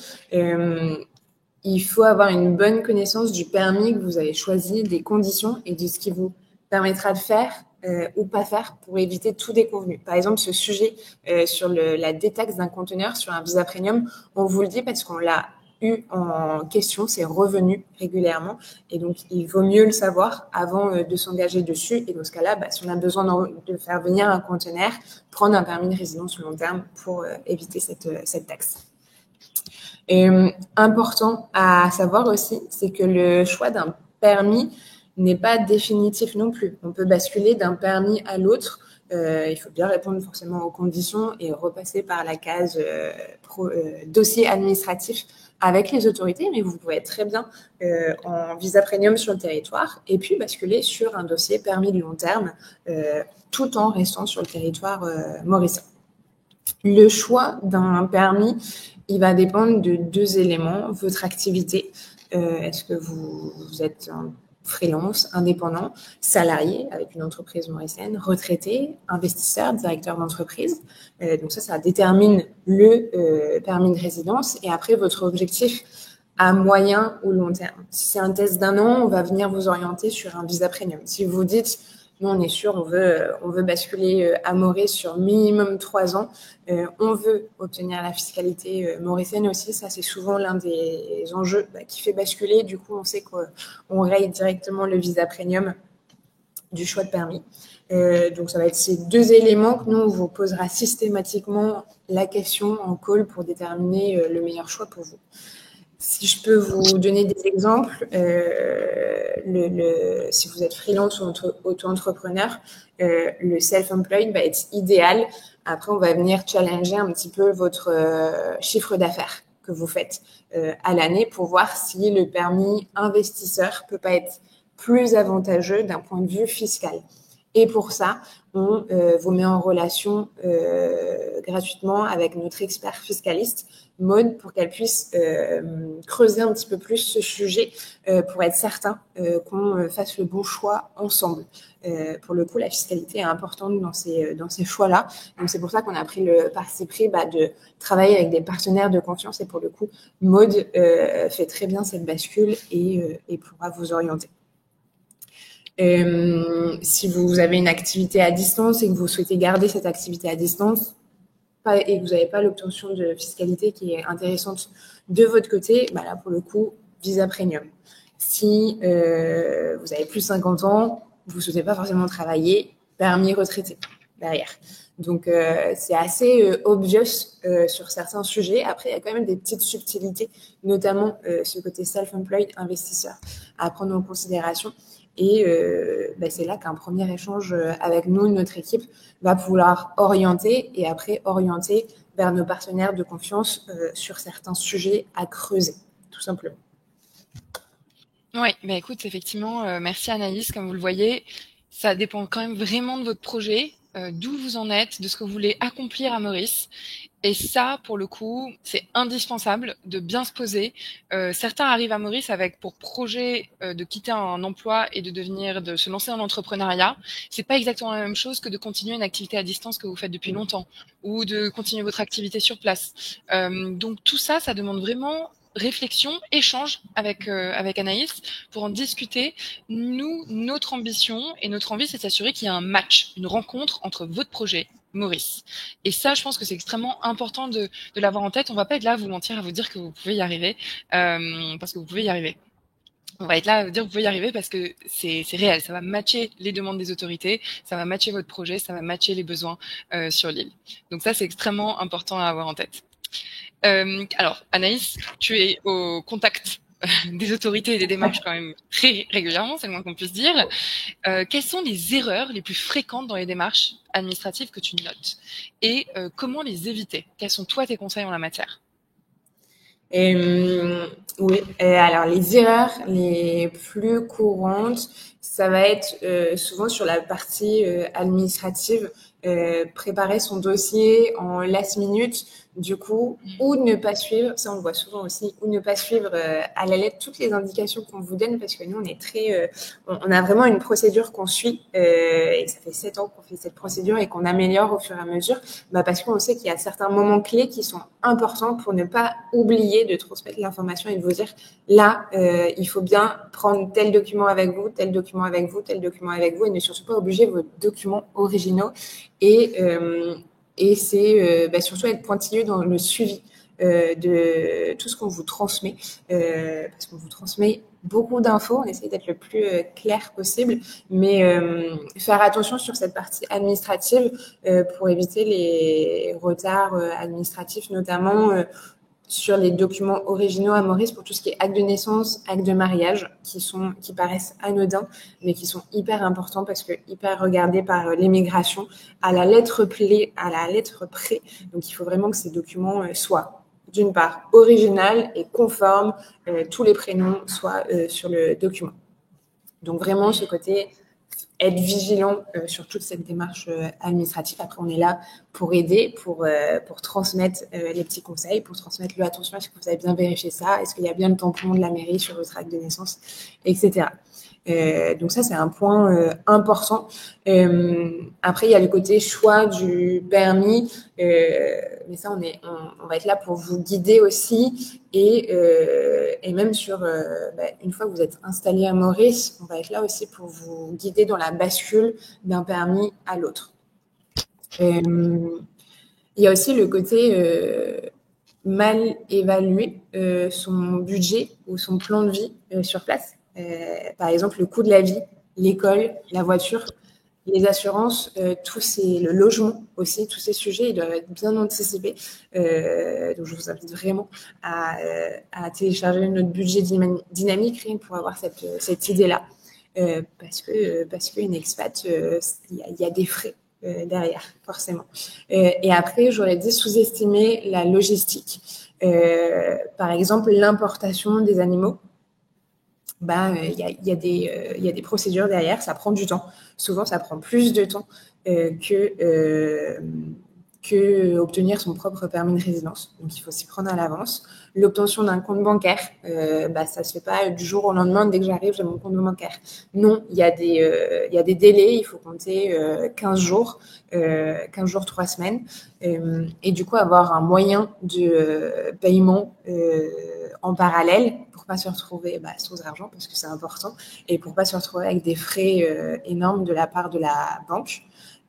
Il faut avoir une bonne connaissance du permis que vous avez choisi, des conditions et de ce qui vous permettra de faire ou pas faire pour éviter tout déconvenu. Par exemple, ce sujet sur la détaxe d'un conteneur sur un visa premium, on vous le dit parce qu'on l'a eu en question, c'est revenu régulièrement. Et donc, il vaut mieux le savoir avant de s'engager dessus. Et dans ce cas-là, si on a besoin de faire venir un conteneur, prendre un permis de résidence long terme pour éviter cette taxe. Et important à savoir aussi, c'est que le choix d'un permis n'est pas définitif non plus. On peut basculer d'un permis à l'autre il faut bien répondre forcément aux conditions et repasser par la case dossier administratif avec les autorités, mais vous pouvez être très bien en visa premium sur le territoire et puis basculer sur un dossier permis de long terme tout en restant sur le territoire mauricien. Le choix d'un permis, il va dépendre de 2 éléments. Votre activité, est-ce que vous êtes un freelance, indépendant, salarié avec une entreprise mauricienne, retraité, investisseur, directeur d'entreprise. Donc ça détermine le permis de résidence et après votre objectif à moyen ou long terme. Si c'est un test d'1 an, on va venir vous orienter sur un visa premium. Si vous dites nous, on est sûr, on veut basculer à Maurice sur minimum 3 ans. On veut obtenir la fiscalité mauricienne aussi. Ça, c'est souvent l'un des enjeux qui fait basculer. Du coup, on sait qu'on raye directement le visa premium du choix de permis. Donc, ça va être ces 2 éléments que nous, on vous posera systématiquement la question en call pour déterminer le meilleur choix pour vous. Si je peux vous donner des exemples, si vous êtes freelance ou auto-entrepreneur, le self-employed va être idéal. Après, on va venir challenger un petit peu votre chiffre d'affaires que vous faites à l'année pour voir si le permis investisseur peut pas être plus avantageux d'un point de vue fiscal. Et pour ça, on vous met en relation gratuitement avec notre expert fiscaliste, Maud, pour qu'elle puisse creuser un petit peu plus ce sujet pour être certain qu'on fasse le bon choix ensemble. Pour le coup, la fiscalité est importante dans ces choix-là. Donc, c'est pour ça qu'on a pris le parti pris de travailler avec des partenaires de confiance. Et pour le coup, Maud fait très bien cette bascule et pourra vous orienter. Si vous avez une activité à distance et que vous souhaitez garder cette activité à distance et que vous n'avez pas l'obtention de fiscalité qui est intéressante de votre côté, là, pour le coup, visa premium. Si vous avez plus de 50 ans, vous ne souhaitez pas forcément travailler, permis retraité derrière. Donc, c'est assez obvious sur certains sujets. Après, il y a quand même des petites subtilités, notamment ce côté self-employed, investisseur, à prendre en considération. Et c'est là qu'un premier échange avec nous, notre équipe, va pouvoir orienter et après orienter vers nos partenaires de confiance sur certains sujets à creuser, tout simplement. Oui, écoute, effectivement, merci Anaïs. Comme vous le voyez, ça dépend quand même vraiment de votre projet, d'où vous en êtes, de ce que vous voulez accomplir à Maurice. Et ça, pour le coup, c'est indispensable de bien se poser. Certains arrivent à Maurice avec pour projet de quitter un emploi et de se lancer en entrepreneuriat. C'est pas exactement la même chose que de continuer une activité à distance que vous faites depuis longtemps ou de continuer votre activité sur place. Donc tout ça, ça demande vraiment réflexion, échange avec Anaïs pour en discuter. Nous, notre ambition et notre envie, c'est de s'assurer qu'il y a un match, une rencontre entre votre projet, Maurice. Et ça, je pense que c'est extrêmement important de l'avoir en tête. On va pas être là à vous mentir, à vous dire que vous pouvez y arriver, parce que vous pouvez y arriver. On va être là à vous dire que vous pouvez y arriver parce que c'est réel. Ça va matcher les demandes des autorités, ça va matcher votre projet, ça va matcher les besoins sur l'île. Donc ça, c'est extrêmement important à avoir en tête. Alors, Anaïs, tu es au contact des autorités et des démarches quand même très régulièrement, c'est le moins qu'on puisse dire. Quelles sont les erreurs les plus fréquentes dans les démarches administratives que tu notes et comment les éviter? Quels sont toi tes conseils en la matière? Oui, alors les erreurs les plus courantes, ça va être souvent sur la partie administrative, préparer son dossier en last minute, du coup, ou ne pas suivre, ça on le voit souvent aussi, ou ne pas suivre à la lettre toutes les indications qu'on vous donne, parce que nous on est très, on a vraiment une procédure qu'on suit, et ça fait 7 ans qu'on fait cette procédure et qu'on améliore au fur et à mesure, parce qu'on sait qu'il y a certains moments clés qui sont importants pour ne pas oublier de transmettre l'information et de vous dire là, il faut bien prendre tel document avec vous, tel document avec vous, tel document avec vous, et ne surtout pas obliger vos documents originaux. Et c'est surtout être pointilleux dans le suivi de tout ce qu'on vous transmet, parce qu'on vous transmet beaucoup d'infos, on essaie d'être le plus clair possible, mais faire attention sur cette partie administrative pour éviter les retards administratifs, notamment sur les documents originaux à Maurice pour tout ce qui est acte de naissance, acte de mariage, qui paraissent anodins, mais qui sont hyper importants parce que hyper regardés par l'immigration à la lettre près. Donc, il faut vraiment que ces documents soient, d'une part, original et conformes, tous les prénoms soient sur le document. Donc, vraiment, ce côté être vigilant sur toute cette démarche administrative. Après, on est là pour aider, pour transmettre les petits conseils, pour transmettre le attention, est-ce que vous avez bien vérifié ça, est-ce qu'il y a bien le tampon de la mairie sur votre acte de naissance, etc. Donc ça, c'est un point important. Après, il y a le côté choix du permis, mais ça, on va être là pour vous guider aussi. Et même sur, une fois que vous êtes installé à Maurice, on va être là aussi pour vous guider dans la bascule d'un permis à l'autre. Il y a aussi le côté mal évaluer son budget ou son plan de vie sur place. Par exemple, le coût de la vie, l'école, la voiture, les assurances, le logement aussi, tous ces sujets, ils doivent être bien anticipés. Donc, je vous invite vraiment à télécharger notre budget dynamique rien pour avoir cette idée-là. Parce qu'une expat, il y a des frais derrière, forcément. Et après, j'aurais dit sous-estimer la logistique. Par exemple, l'importation des animaux. Il y a des procédures derrière, ça prend du temps. Souvent, ça prend plus de temps que obtenir son propre permis de résidence. Donc, il faut s'y prendre à l'avance. L'obtention d'un compte bancaire, ça se fait pas du jour au lendemain. Dès que j'arrive, j'ai mon compte bancaire. Non, il y a des délais. Il faut compter 15 jours, 3 semaines. Et du coup, avoir un moyen de paiement en parallèle pour pas se retrouver sans argent, parce que c'est important, et pour pas se retrouver avec des frais énormes de la part de la banque.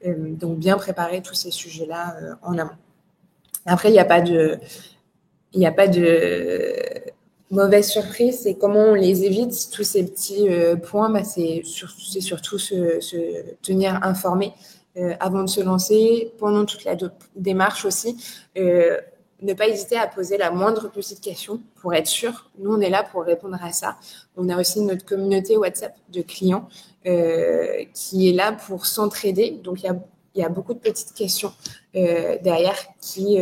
Donc, bien préparer tous ces sujets-là en amont. Après, il n'y a pas de mauvaise surprise. C'est comment on les évite, tous ces petits points. C'est surtout se tenir informé avant de se lancer, pendant toute la démarche aussi. Ne pas hésiter à poser la moindre petite question pour être sûr. Nous, on est là pour répondre à ça. On a aussi notre communauté WhatsApp de clients qui est là pour s'entraider. Donc, il y a beaucoup de petites questions derrière qui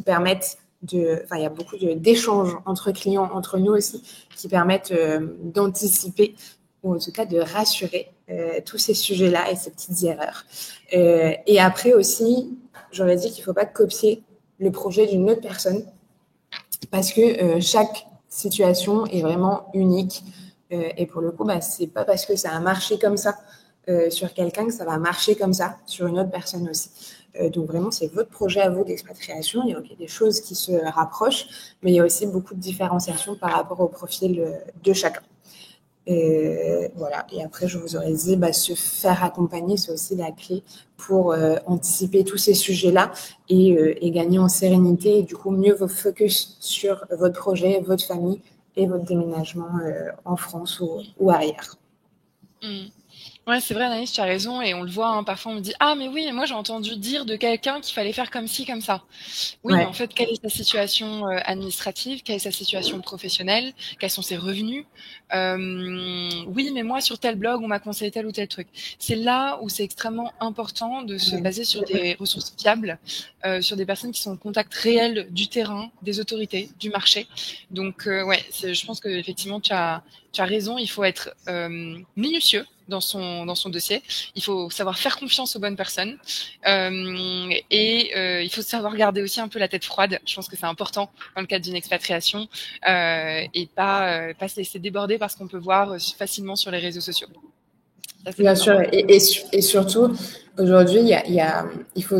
permettent il y a beaucoup d'échanges entre clients, entre nous aussi, qui permettent d'anticiper ou en tout cas de rassurer tous ces sujets-là et ces petites erreurs. Et après aussi, j'aurais dit qu'il ne faut pas copier le projet d'une autre personne parce que chaque situation est vraiment unique. Et pour le coup, c'est pas parce que ça a marché comme ça sur quelqu'un que ça va marcher comme ça sur une autre personne aussi. Donc vraiment, c'est votre projet à vous d'expatriation. Il y a des choses qui se rapprochent, mais il y a aussi beaucoup de différenciation par rapport au profil de chacun. Voilà. Et après, je vous aurais dit, se faire accompagner, c'est aussi la clé pour anticiper tous ces sujets-là et gagner en sérénité. Et du coup, mieux vous focus sur votre projet, votre famille et votre déménagement en France ou ailleurs. Ouais, c'est vrai, Anaïs, tu as raison, et on le voit, parfois on me dit « Ah, mais oui, mais moi j'ai entendu dire de quelqu'un qu'il fallait faire comme ci, comme ça. » Oui, ouais. Mais en fait, quelle est sa situation administrative? Quelle est sa situation professionnelle? Quels sont ses revenus? Oui, mais moi, sur tel blog, on m'a conseillé tel ou tel truc. C'est là où c'est extrêmement important de se baser sur des ressources fiables, sur des personnes qui sont en contact réel du terrain, des autorités, du marché. Donc, je pense qu'effectivement, tu as raison, il faut être minutieux dans son dossier. Il faut savoir faire confiance aux bonnes personnes et il faut savoir garder aussi un peu la tête froide. Je pense que c'est important dans le cadre d'une expatriation et pas se laisser déborder par ce qu'on peut voir facilement sur les réseaux sociaux. Ça, bien sûr, et surtout aujourd'hui, il faut,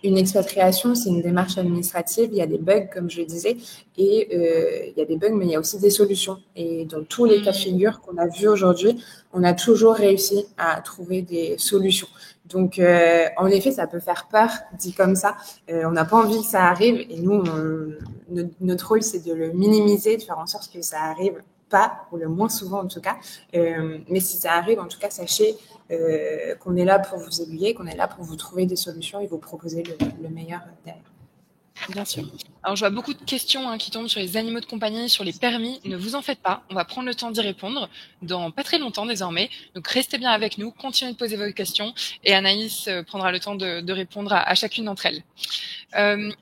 une expatriation, c'est une démarche administrative. Il y a des bugs, comme je le disais, et il y a des bugs, mais il y a aussi des solutions. Et dans tous les cas de figure qu'on a vus aujourd'hui, on a toujours réussi à trouver des solutions. Donc, en effet, ça peut faire peur, dit comme ça. On n'a pas envie que ça arrive, et nous, notre rôle, c'est de le minimiser, de faire en sorte que ça arrive pas, ou le moins souvent en tout cas. Mais si ça arrive, en tout cas, sachez qu'on est là pour vous aiguiller, qu'on est là pour vous trouver des solutions et vous proposer le meilleur derrière. Bien sûr. Alors, je vois beaucoup de questions qui tombent sur les animaux de compagnie, sur les permis. Ne vous en faites pas, on va prendre le temps d'y répondre dans pas très longtemps désormais. Donc, restez bien avec nous, continuez de poser vos questions et Anaïs prendra le temps de répondre à chacune d'entre elles.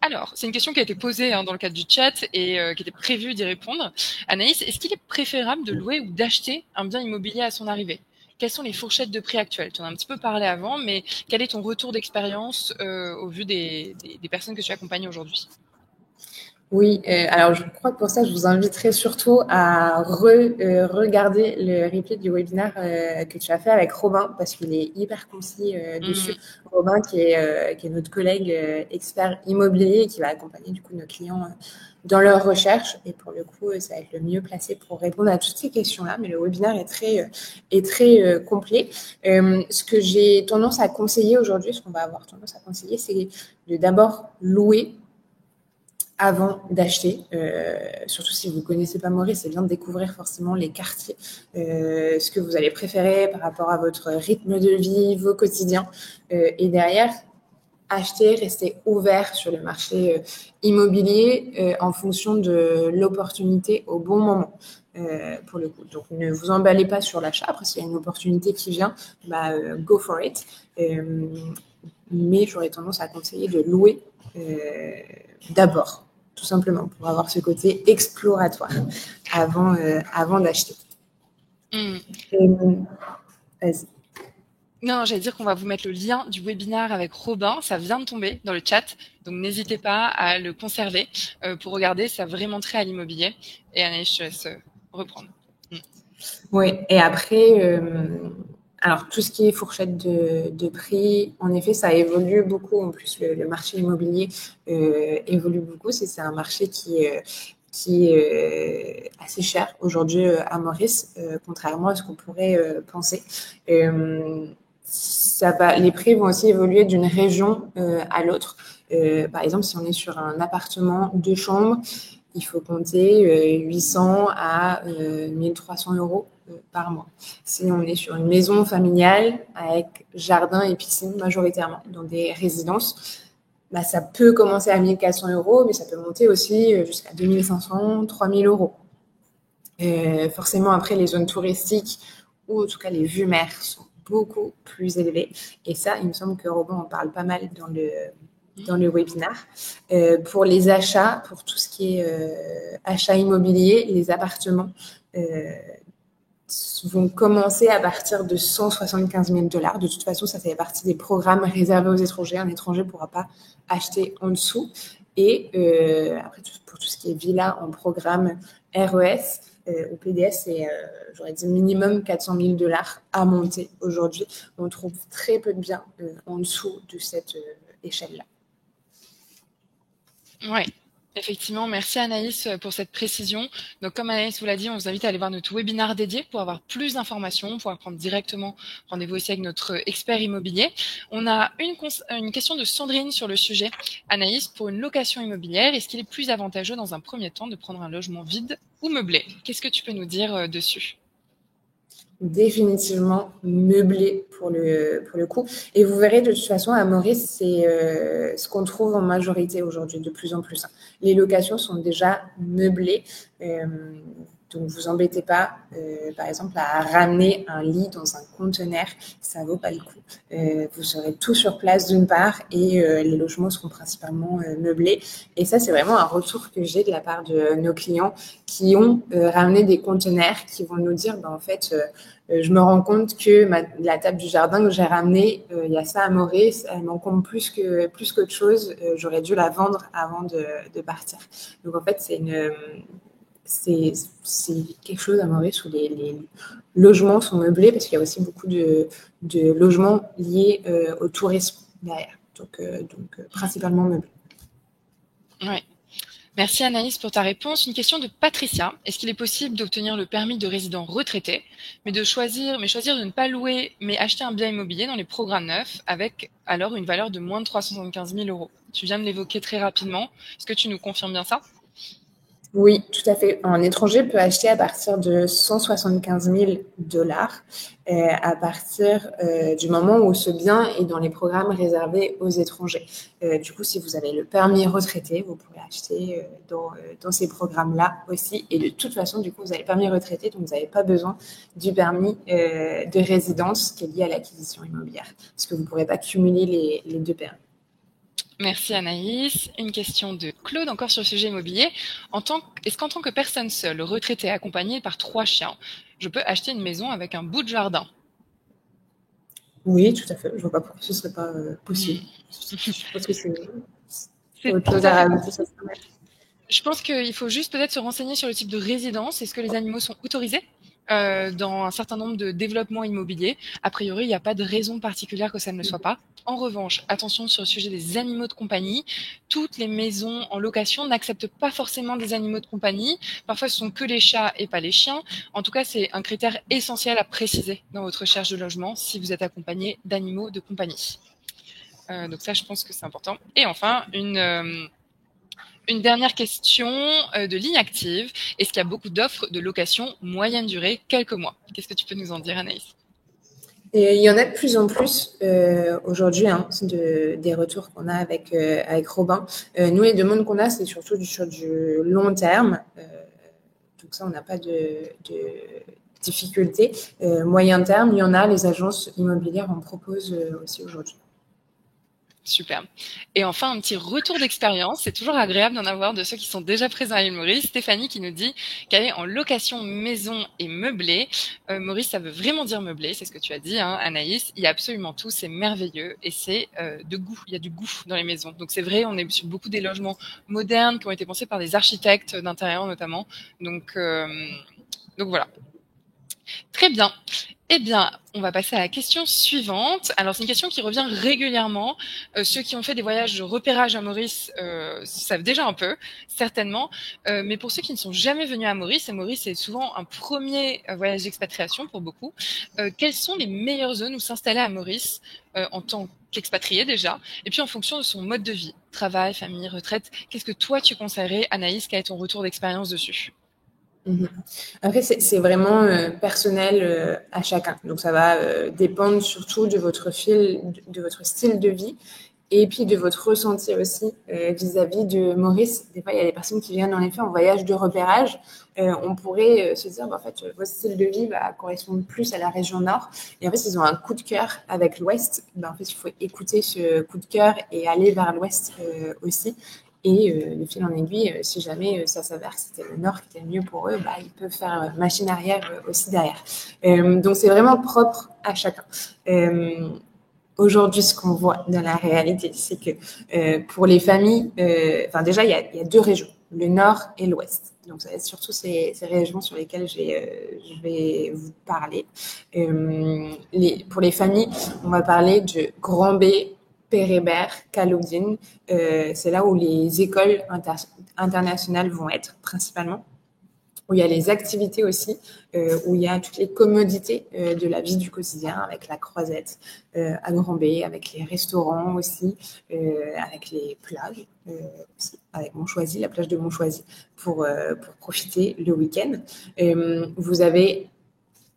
Alors, c'est une question qui a été posée dans le cadre du chat et qui était prévu d'y répondre. Anaïs, est-ce qu'il est préférable de louer ou d'acheter un bien immobilier à son arrivée? Quelles sont les fourchettes de prix actuelles? Tu en as un petit peu parlé avant, mais quel est ton retour d'expérience au vu des personnes que tu accompagnes aujourd'hui? Oui, alors je crois que pour ça, je vous inviterai surtout à regarder le replay du webinaire que tu as fait avec Robin, parce qu'il est hyper concis dessus. Robin, qui est notre collègue expert immobilier et qui va accompagner du coup nos clients dans leur recherche. Et pour le coup, ça va être le mieux placé pour répondre à toutes ces questions-là. Mais le webinaire est très complet. Ce que j'ai tendance à conseiller aujourd'hui, ce qu'on va avoir tendance à conseiller, c'est de d'abord louer avant d'acheter, surtout si vous ne connaissez pas Maurice, c'est bien de découvrir forcément les quartiers, ce que vous allez préférer par rapport à votre rythme de vie, vos quotidiens. Et derrière, acheter, rester ouvert sur le marché immobilier en fonction de l'opportunité au bon moment. Pour le coup. Donc, ne vous emballez pas sur l'achat. Après, s'il y a une opportunité qui vient, go for it. Mais j'aurais tendance à conseiller de louer d'abord, tout simplement, pour avoir ce côté exploratoire avant d'acheter. Vas-y. Non, j'allais dire qu'on va vous mettre le lien du webinaire avec Robin. Ça vient de tomber dans le chat. Donc, n'hésitez pas à le conserver pour regarder. Ça a vraiment trait à l'immobilier. Et Anaïs, je te laisse reprendre. Oui, et après, alors tout ce qui est fourchette de prix, en effet, ça évolue beaucoup. En plus, le marché immobilier évolue beaucoup. C'est un marché qui est assez cher aujourd'hui à Maurice, contrairement à ce qu'on pourrait penser. Les prix vont aussi évoluer d'une région à l'autre. Par exemple, si on est sur un appartement 2 chambres, il faut compter 800 à 1300 euros par mois. Si on est sur une maison familiale avec jardin et piscine majoritairement dans des résidences, ça peut commencer à 1400 euros, mais ça peut monter aussi jusqu'à 2500, 3000 euros. Forcément, après, les zones touristiques ou en tout cas les vues mer sont beaucoup plus élevées. Et ça, il me semble que Robin en parle pas mal dans le webinaire. Pour les achats, pour tout ce qui est achat immobilier, les appartements vont commencer à partir de 175 000 $. De toute façon, ça fait partie des programmes réservés aux étrangers. Un étranger ne pourra pas acheter en dessous. Et après, pour tout ce qui est villa en programme RES, au PDS, c'est, j'aurais dit, minimum 400 000 $ à monter aujourd'hui. On trouve très peu de biens en dessous de cette échelle-là. Oui, effectivement. Merci Anaïs pour cette précision. Donc, comme Anaïs vous l'a dit, on vous invite à aller voir notre webinaire dédié pour avoir plus d'informations, pouvoir prendre directement rendez-vous aussi avec notre expert immobilier. On a une question de Sandrine sur le sujet. Anaïs, pour une location immobilière, est-ce qu'il est plus avantageux dans un premier temps de prendre un logement vide ou meublé? Qu'est-ce que tu peux nous dire dessus? Définitivement meublé pour le coup. Et vous verrez de toute façon à Maurice, c'est ce qu'on trouve en majorité aujourd'hui, de plus en plus. Les locations sont déjà meublées. Donc, vous embêtez pas, par exemple, à ramener un lit dans un conteneur, ça vaut pas le coup. Vous aurez tout sur place d'une part et les logements seront principalement meublés. Et ça, c'est vraiment un retour que j'ai de la part de nos clients qui ont ramené des conteneurs, qui vont nous dire, en fait, je me rends compte que la table du jardin que j'ai ramenée, il y a ça à Maurice, elle m'encombre plus qu'autre chose. J'aurais dû la vendre avant de partir. Donc, en fait, c'est quelque chose à Maurice où les logements sont meublés parce qu'il y a aussi beaucoup de logements liés au tourisme derrière. Donc principalement meublés. Oui. Merci Anaïs pour ta réponse. Une question de Patricia. Est-ce qu'il est possible d'obtenir le permis de résident retraité, mais choisir de ne pas louer, mais acheter un bien immobilier dans les programmes neufs avec alors une valeur de moins de 375 000 euros? Tu viens de l'évoquer très rapidement. Est-ce que tu nous confirmes bien ça? Oui, tout à fait. Un étranger peut acheter à partir de 175 000 dollars à partir du moment où ce bien est dans les programmes réservés aux étrangers. Du coup, si vous avez le permis retraité, vous pouvez acheter dans ces programmes-là aussi. Et de toute façon, du coup, vous avez le permis retraité, donc vous n'avez pas besoin du permis de résidence qui est lié à l'acquisition immobilière, parce que vous ne pourrez pas cumuler les deux permis. Merci Anaïs. Une question de Claude, encore sur le sujet immobilier. Est-ce qu'en tant que personne seule, retraitée, accompagnée par 3 chiens, je peux acheter une maison avec un bout de jardin? Oui, tout à fait. Je ne vois pas pourquoi ce ne serait pas possible. Je pense que c'est autre chose à rajouter. Je pense qu'il faut juste peut-être se renseigner sur le type de résidence. Est-ce que les animaux sont autorisés dans un certain nombre de développements immobiliers? A priori, il n'y a pas de raison particulière que ça ne le soit pas. En revanche, attention sur le sujet des animaux de compagnie. Toutes les maisons en location n'acceptent pas forcément des animaux de compagnie. Parfois, ce sont que les chats et pas les chiens. En tout cas, c'est un critère essentiel à préciser dans votre recherche de logement si vous êtes accompagné d'animaux de compagnie. Donc ça, je pense que c'est important. Et enfin, une dernière question de ligne active. Est-ce qu'il y a beaucoup d'offres de location moyenne durée, quelques mois? Qu'est-ce que tu peux nous en dire, Anaïs? Et il y en a de plus en plus aujourd'hui, hein, des retours qu'on a avec Robin. Nous, les demandes qu'on a, c'est surtout sur du long terme. Donc ça, on n'a pas de difficulté. Moyen terme, il y en a. Les agences immobilières en proposent aussi aujourd'hui. Super. Et enfin, un petit retour d'expérience. C'est toujours agréable d'en avoir de ceux qui sont déjà présents à l'île Maurice. Stéphanie qui nous dit qu'elle est en location maison et meublé. Maurice, ça veut vraiment dire meublé. C'est ce que tu as dit, hein, Anaïs. Il y a absolument tout. C'est merveilleux. Et c'est de goût. Il y a du goût dans les maisons. Donc c'est vrai, on est sur beaucoup des logements modernes qui ont été pensés par des architectes d'intérieur notamment. Donc voilà. Très bien. Eh bien, on va passer à la question suivante. Alors, c'est une question qui revient régulièrement. Ceux qui ont fait des voyages de repérage à Maurice savent déjà un peu, certainement. Mais pour ceux qui ne sont jamais venus à Maurice, et Maurice est souvent un premier voyage d'expatriation pour beaucoup, quelles sont les meilleures zones où s'installer à Maurice en tant qu'expatrié déjà, et puis en fonction de son mode de vie, travail, famille, retraite, qu'est-ce que toi tu conseillerais, Anaïs, quel est ton retour d'expérience dessus? Après, c'est vraiment personnel à chacun. Donc, ça va dépendre surtout de votre de votre style de vie et puis de votre ressenti aussi vis-à-vis de Maurice. Des fois, il y a des personnes qui viennent en effet en voyage de repérage. On pourrait se dire, en fait, votre style de vie va correspondre plus à la région nord. Et en fait, ils ont un coup de cœur avec l'ouest. En fait, il faut écouter ce coup de cœur et aller vers l'ouest aussi. Et de fil en aiguille, si jamais ça s'avère que c'était le nord qui était mieux pour eux, ils peuvent faire machine arrière aussi derrière. Donc, c'est vraiment propre à chacun. Aujourd'hui, ce qu'on voit dans la réalité, c'est que pour les familles, déjà, il y a deux régions, le nord et l'ouest. Donc, ça va être surtout ces régions sur lesquelles je vais vous parler. Pour les familles, on va parler de Grand B, Pérébert, Caloudine. C'est là où les écoles internationales vont être principalement, où il y a les activités aussi, où il y a toutes les commodités de la vie du quotidien, avec la Croisette à Grand B, avec les restaurants aussi, avec les plages aussi, avec Montchoisy, la plage de Montchoisy, pour profiter le week-end. Vous avez,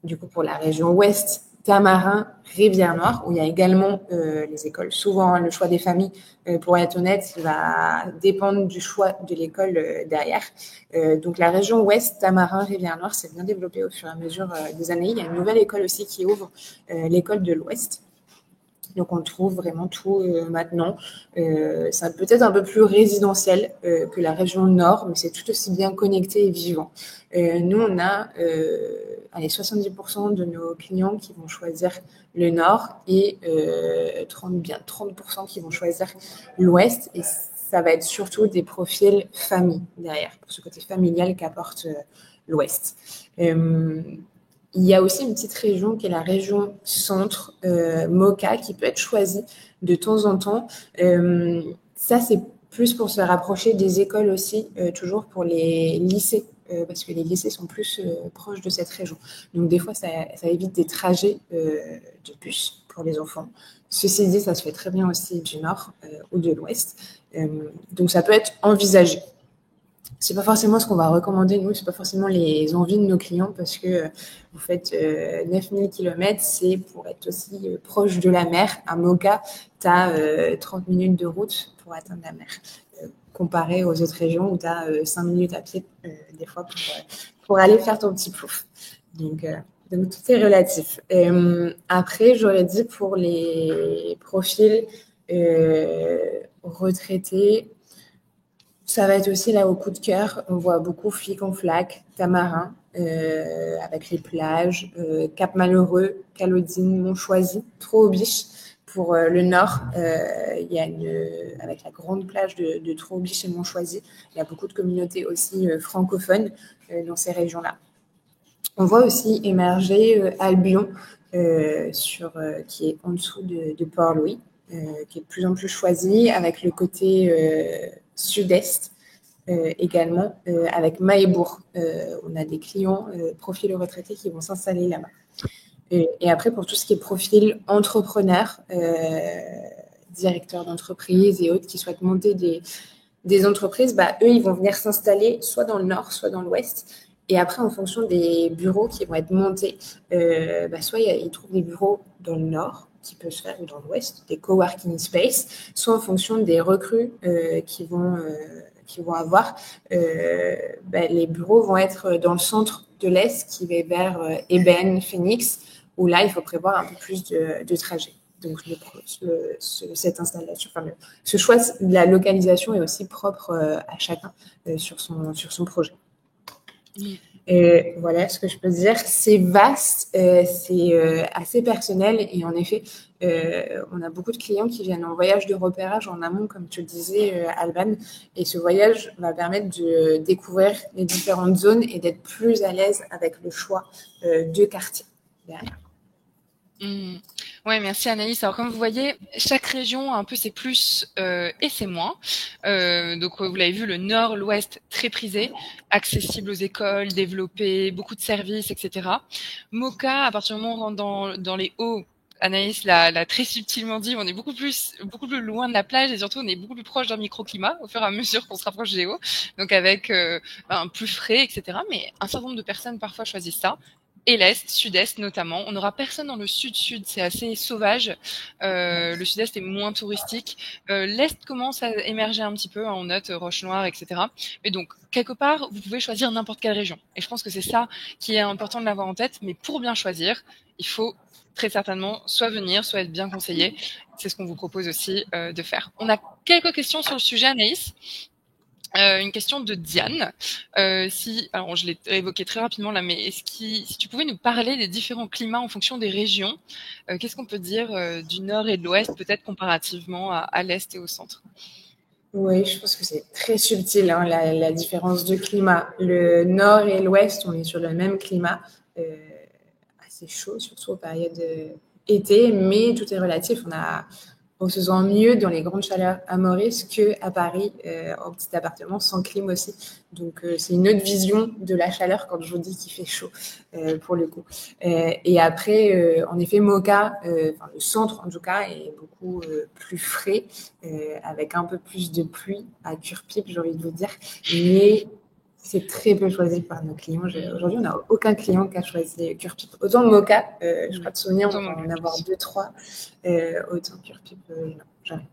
du coup, pour la région ouest, Tamarin, Rivière-Noire, où il y a également les écoles. Souvent, le choix des familles, pour être honnête, il va dépendre du choix de l'école derrière. Donc, la région ouest, Tamarin, Rivière-Noire, s'est bien développée au fur et à mesure des années. Il y a une nouvelle école aussi qui ouvre, l'école de l'Ouest. Donc, on trouve vraiment tout maintenant. C'est peut-être un peu plus résidentiel que la région nord, mais c'est tout aussi bien connecté et vivant. Nous, on a 70% de nos clients qui vont choisir le nord et 30% qui vont choisir l'ouest. Et ça va être surtout des profils famille derrière, pour ce côté familial qu'apporte l'ouest. Il y a aussi une petite région qui est la région centre, Moca, qui peut être choisie de temps en temps. Ça, c'est plus pour se rapprocher des écoles aussi, toujours pour les lycées, parce que les lycées sont plus proches de cette région. Donc, des fois, ça évite des trajets de bus pour les enfants. Ceci dit, ça se fait très bien aussi du nord ou de l'ouest. Donc, ça peut être envisagé. C'est pas forcément ce qu'on va recommander, nous, c'est pas forcément les envies de nos clients parce que vous faites 9000 km, c'est pour être aussi proche de la mer. À Moka, tu as 30 minutes de route pour atteindre la mer, comparé aux autres régions où tu as 5 minutes à pied, des fois, pour aller faire ton petit plouf. Donc, tout est relatif. Après, j'aurais dit pour les profils retraités, ça va être aussi là au coup de cœur. On voit beaucoup Flic en Flac, Tamarin, avec les plages, Cap Malheureux, Calodine, Montchoisy, Troo-aux-Biches. Pour le nord, il y a avec la grande plage de Troo-aux-Biches et Montchoisy, il y a beaucoup de communautés aussi francophones dans ces régions-là. On voit aussi émerger Albion, qui est en dessous de Port-Louis, qui est de plus en plus choisi, avec le côté sud-est également, avec Mahébourg. On a des clients profils retraités qui vont s'installer là-bas. Et après, pour tout ce qui est profil entrepreneur, directeur d'entreprise et autres qui souhaitent monter des entreprises, eux, ils vont venir s'installer soit dans le nord, soit dans l'ouest. Et après, en fonction des bureaux qui vont être montés, soit ils trouvent des bureaux dans le nord, qui peut se faire, ou dans l'ouest, des coworking space, soit en fonction des recrues qui vont avoir, les bureaux vont être dans le centre de l'Est, qui va vers Eben, Phoenix, où là, il faut prévoir un peu plus de trajet. Donc, cette installation, ce choix de la localisation est aussi propre à chacun sur son projet. Voilà ce que je peux dire. C'est vaste, c'est assez personnel et en effet, on a beaucoup de clients qui viennent en voyage de repérage en amont, comme tu le disais, Alban, et ce voyage va permettre de découvrir les différentes zones et d'être plus à l'aise avec le choix de quartier derrière. Ouais, merci Anaïs. Alors comme vous voyez, chaque région a un peu ses plus et ses moins. Donc vous l'avez vu, le nord, l'ouest très prisé, accessible aux écoles, développé, beaucoup de services, etc. Moka, à partir du moment où on rentre dans les hauts, Anaïs l'a très subtilement dit, on est beaucoup plus loin de la plage et surtout on est beaucoup plus proche d'un microclimat au fur et à mesure qu'on se rapproche des hauts. Donc avec un plus frais, etc. Mais un certain nombre de personnes parfois choisissent ça. Et l'Est, Sud-Est notamment. On n'aura personne dans le Sud-Sud, c'est assez sauvage. Le Sud-Est est moins touristique. L'Est commence à émerger un petit peu, on note Roche-Noire, etc. Mais donc, quelque part, vous pouvez choisir n'importe quelle région. Et je pense que c'est ça qui est important de l'avoir en tête. Mais pour bien choisir, il faut très certainement soit venir, soit être bien conseillé. C'est ce qu'on vous propose aussi de faire. On a quelques questions sur le sujet, Anaïs. Une question de Diane. Alors je l'ai évoqué très rapidement là, mais si tu pouvais nous parler des différents climats en fonction des régions, qu'est-ce qu'on peut dire du nord et de l'ouest, peut-être comparativement à l'est et au centre? Oui, je pense que c'est très subtil, la différence de climat. Le nord et l'ouest, on est sur le même climat, assez chaud, surtout aux périodes été, mais tout est relatif. On se sent mieux dans les grandes chaleurs à Maurice qu'à Paris, en petit appartement, sans clim aussi. Donc, c'est une autre vision de la chaleur quand je vous dis qu'il fait chaud, pour le coup. Et après, en effet, Moka, le centre en tout cas, est beaucoup plus frais, avec un peu plus de pluie à cure-pipe, j'ai envie de vous dire. Mais c'est très peu choisi par nos clients. Aujourd'hui, on n'a aucun client qui a choisi cure-pipe. Autant Moka, je crois de souvenir, on va en avoir 2-3. Autant cure-pipe, non, jamais.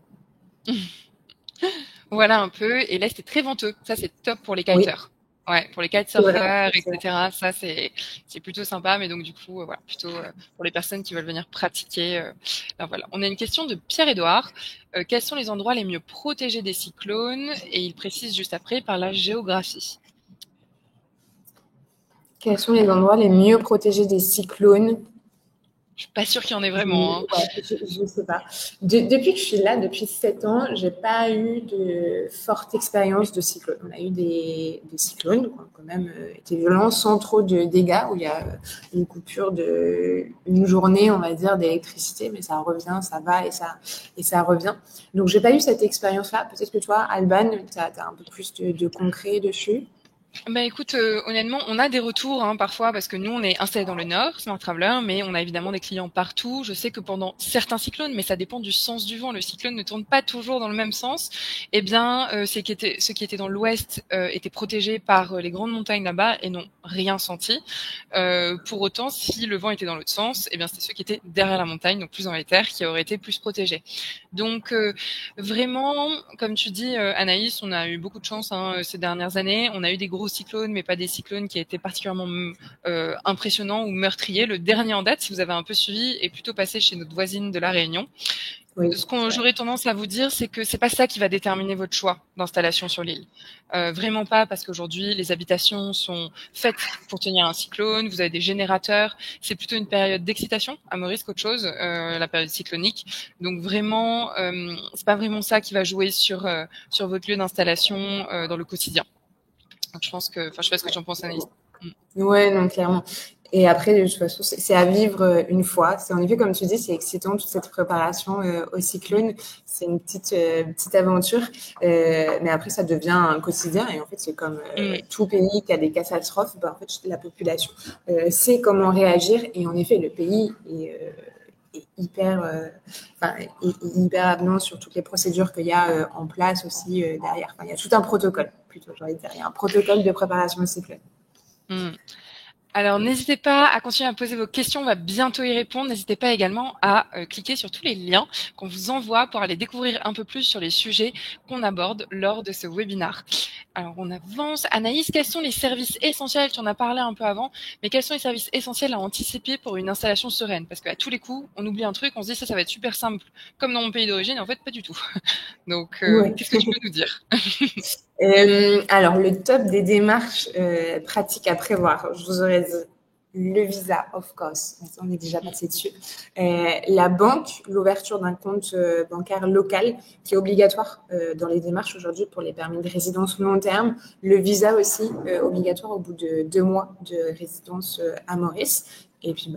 Voilà un peu. Et l'Est est très venteux. Ça, c'est top pour les kiteurs. Oui. Ouais, pour les kitesurfers, etc. Ça, c'est plutôt sympa. Mais donc, du coup, voilà, plutôt pour les personnes qui veulent venir pratiquer. Voilà. On a une question de Pierre-Édouard. Quels sont les endroits les mieux protégés des cyclones? Et il précise juste après par la géographie. Quels sont les endroits les mieux protégés des cyclones? Je suis pas sûre qu'il y en ait vraiment. Ouais, je ne sais pas. Depuis que je suis là, depuis 7 ans, j'ai pas eu de forte expérience de cyclone. On a eu des cyclones qui ont quand même été violents, sans trop de dégâts, où il y a une coupure une journée, on va dire, d'électricité, mais ça revient, ça va et ça revient. Donc, j'ai pas eu cette expérience-là. Peut-être que toi, Alban, tu as un peu plus de concret dessus. Bah écoute, honnêtement, on a des retours parfois parce que nous, on est installés dans le Nord, Smart Traveler, mais on a évidemment des clients partout. Je sais que pendant certains cyclones, mais ça dépend du sens du vent, le cyclone ne tourne pas toujours dans le même sens. Eh bien, ceux qui étaient dans l'ouest étaient protégés par les grandes montagnes là-bas et n'ont rien senti. Pour autant, si le vent était dans l'autre sens, eh bien, c'était ceux qui étaient derrière la montagne, donc plus dans les terres, qui auraient été plus protégés. Donc, vraiment, comme tu dis, Anaïs, on a eu beaucoup de chance ces dernières années. On a eu des gros cyclones, mais pas des cyclones qui étaient particulièrement impressionnants ou meurtriers. Le dernier en date, si vous avez un peu suivi, est plutôt passé chez notre voisine de la Réunion. Oui, Ce que j'aurais tendance à vous dire, c'est que c'est pas ça qui va déterminer votre choix d'installation sur l'île. Vraiment pas, parce qu'aujourd'hui, les habitations sont faites pour tenir un cyclone. Vous avez des générateurs. C'est plutôt une période d'excitation à Maurice qu'autre chose, la période cyclonique. Donc vraiment, c'est pas vraiment ça qui va jouer sur votre lieu d'installation dans le quotidien. Donc je pense que, enfin, je sais pas ce que tu en penses, Anaïs. ouais, non, clairement. Et après, de toute façon, c'est à vivre une fois. C'est en effet, comme tu dis, c'est excitant toute cette préparation au cyclone. C'est une petite aventure, mais après, ça devient un quotidien. Et en fait, c'est comme tout pays qui a des catastrophes. Ben, en fait, la population sait comment réagir. Et en effet, le pays est hyper avenant sur toutes les procédures qu'il y a en place aussi derrière. Enfin, il y a tout un protocole, plutôt, j'ai envie de dire. Il y a un protocole de préparation au cyclone. Mm. Alors, n'hésitez pas à continuer à poser vos questions, on va bientôt y répondre. N'hésitez pas également à cliquer sur tous les liens qu'on vous envoie pour aller découvrir un peu plus sur les sujets qu'on aborde lors de ce webinaire. Alors, on avance. Anaïs, quels sont les services essentiels? Tu en as parlé un peu avant, mais quels sont les services essentiels à anticiper pour une installation sereine? Parce qu'à tous les coups, on oublie un truc, on se dit ça va être super simple, comme dans mon pays d'origine, et en fait, pas du tout. Donc, Ouais. qu'est-ce que tu peux nous dire? Alors, le top des démarches pratiques à prévoir, je vous aurais dit le visa, of course, on est déjà passé dessus. La banque, l'ouverture d'un compte bancaire local qui est obligatoire dans les démarches aujourd'hui pour les permis de résidence long terme. Le visa aussi, obligatoire au bout de 2 mois de résidence à Maurice. Et puis,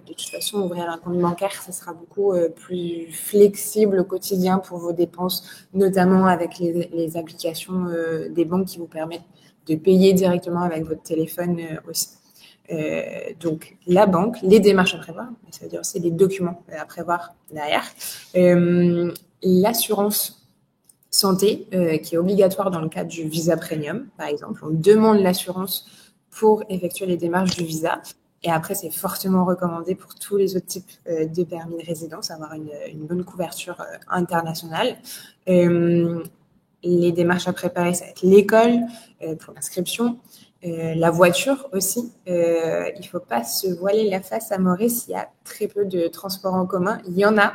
de toute façon, ouvrir un compte bancaire, ça sera beaucoup plus flexible au quotidien pour vos dépenses, notamment avec les applications des banques qui vous permettent de payer directement avec votre téléphone aussi. Donc, la banque, les démarches à prévoir, c'est-à-dire aussi les documents à prévoir derrière. L'assurance santé, qui est obligatoire dans le cadre du visa premium, par exemple. On demande l'assurance pour effectuer les démarches du visa. Et après, c'est fortement recommandé pour tous les autres types de permis de résidence, avoir une bonne couverture internationale. Les démarches à préparer, ça va être l'école pour l'inscription, la voiture aussi. Il ne faut pas se voiler la face à Maurice. Il y a très peu de transports en commun. Il y en a.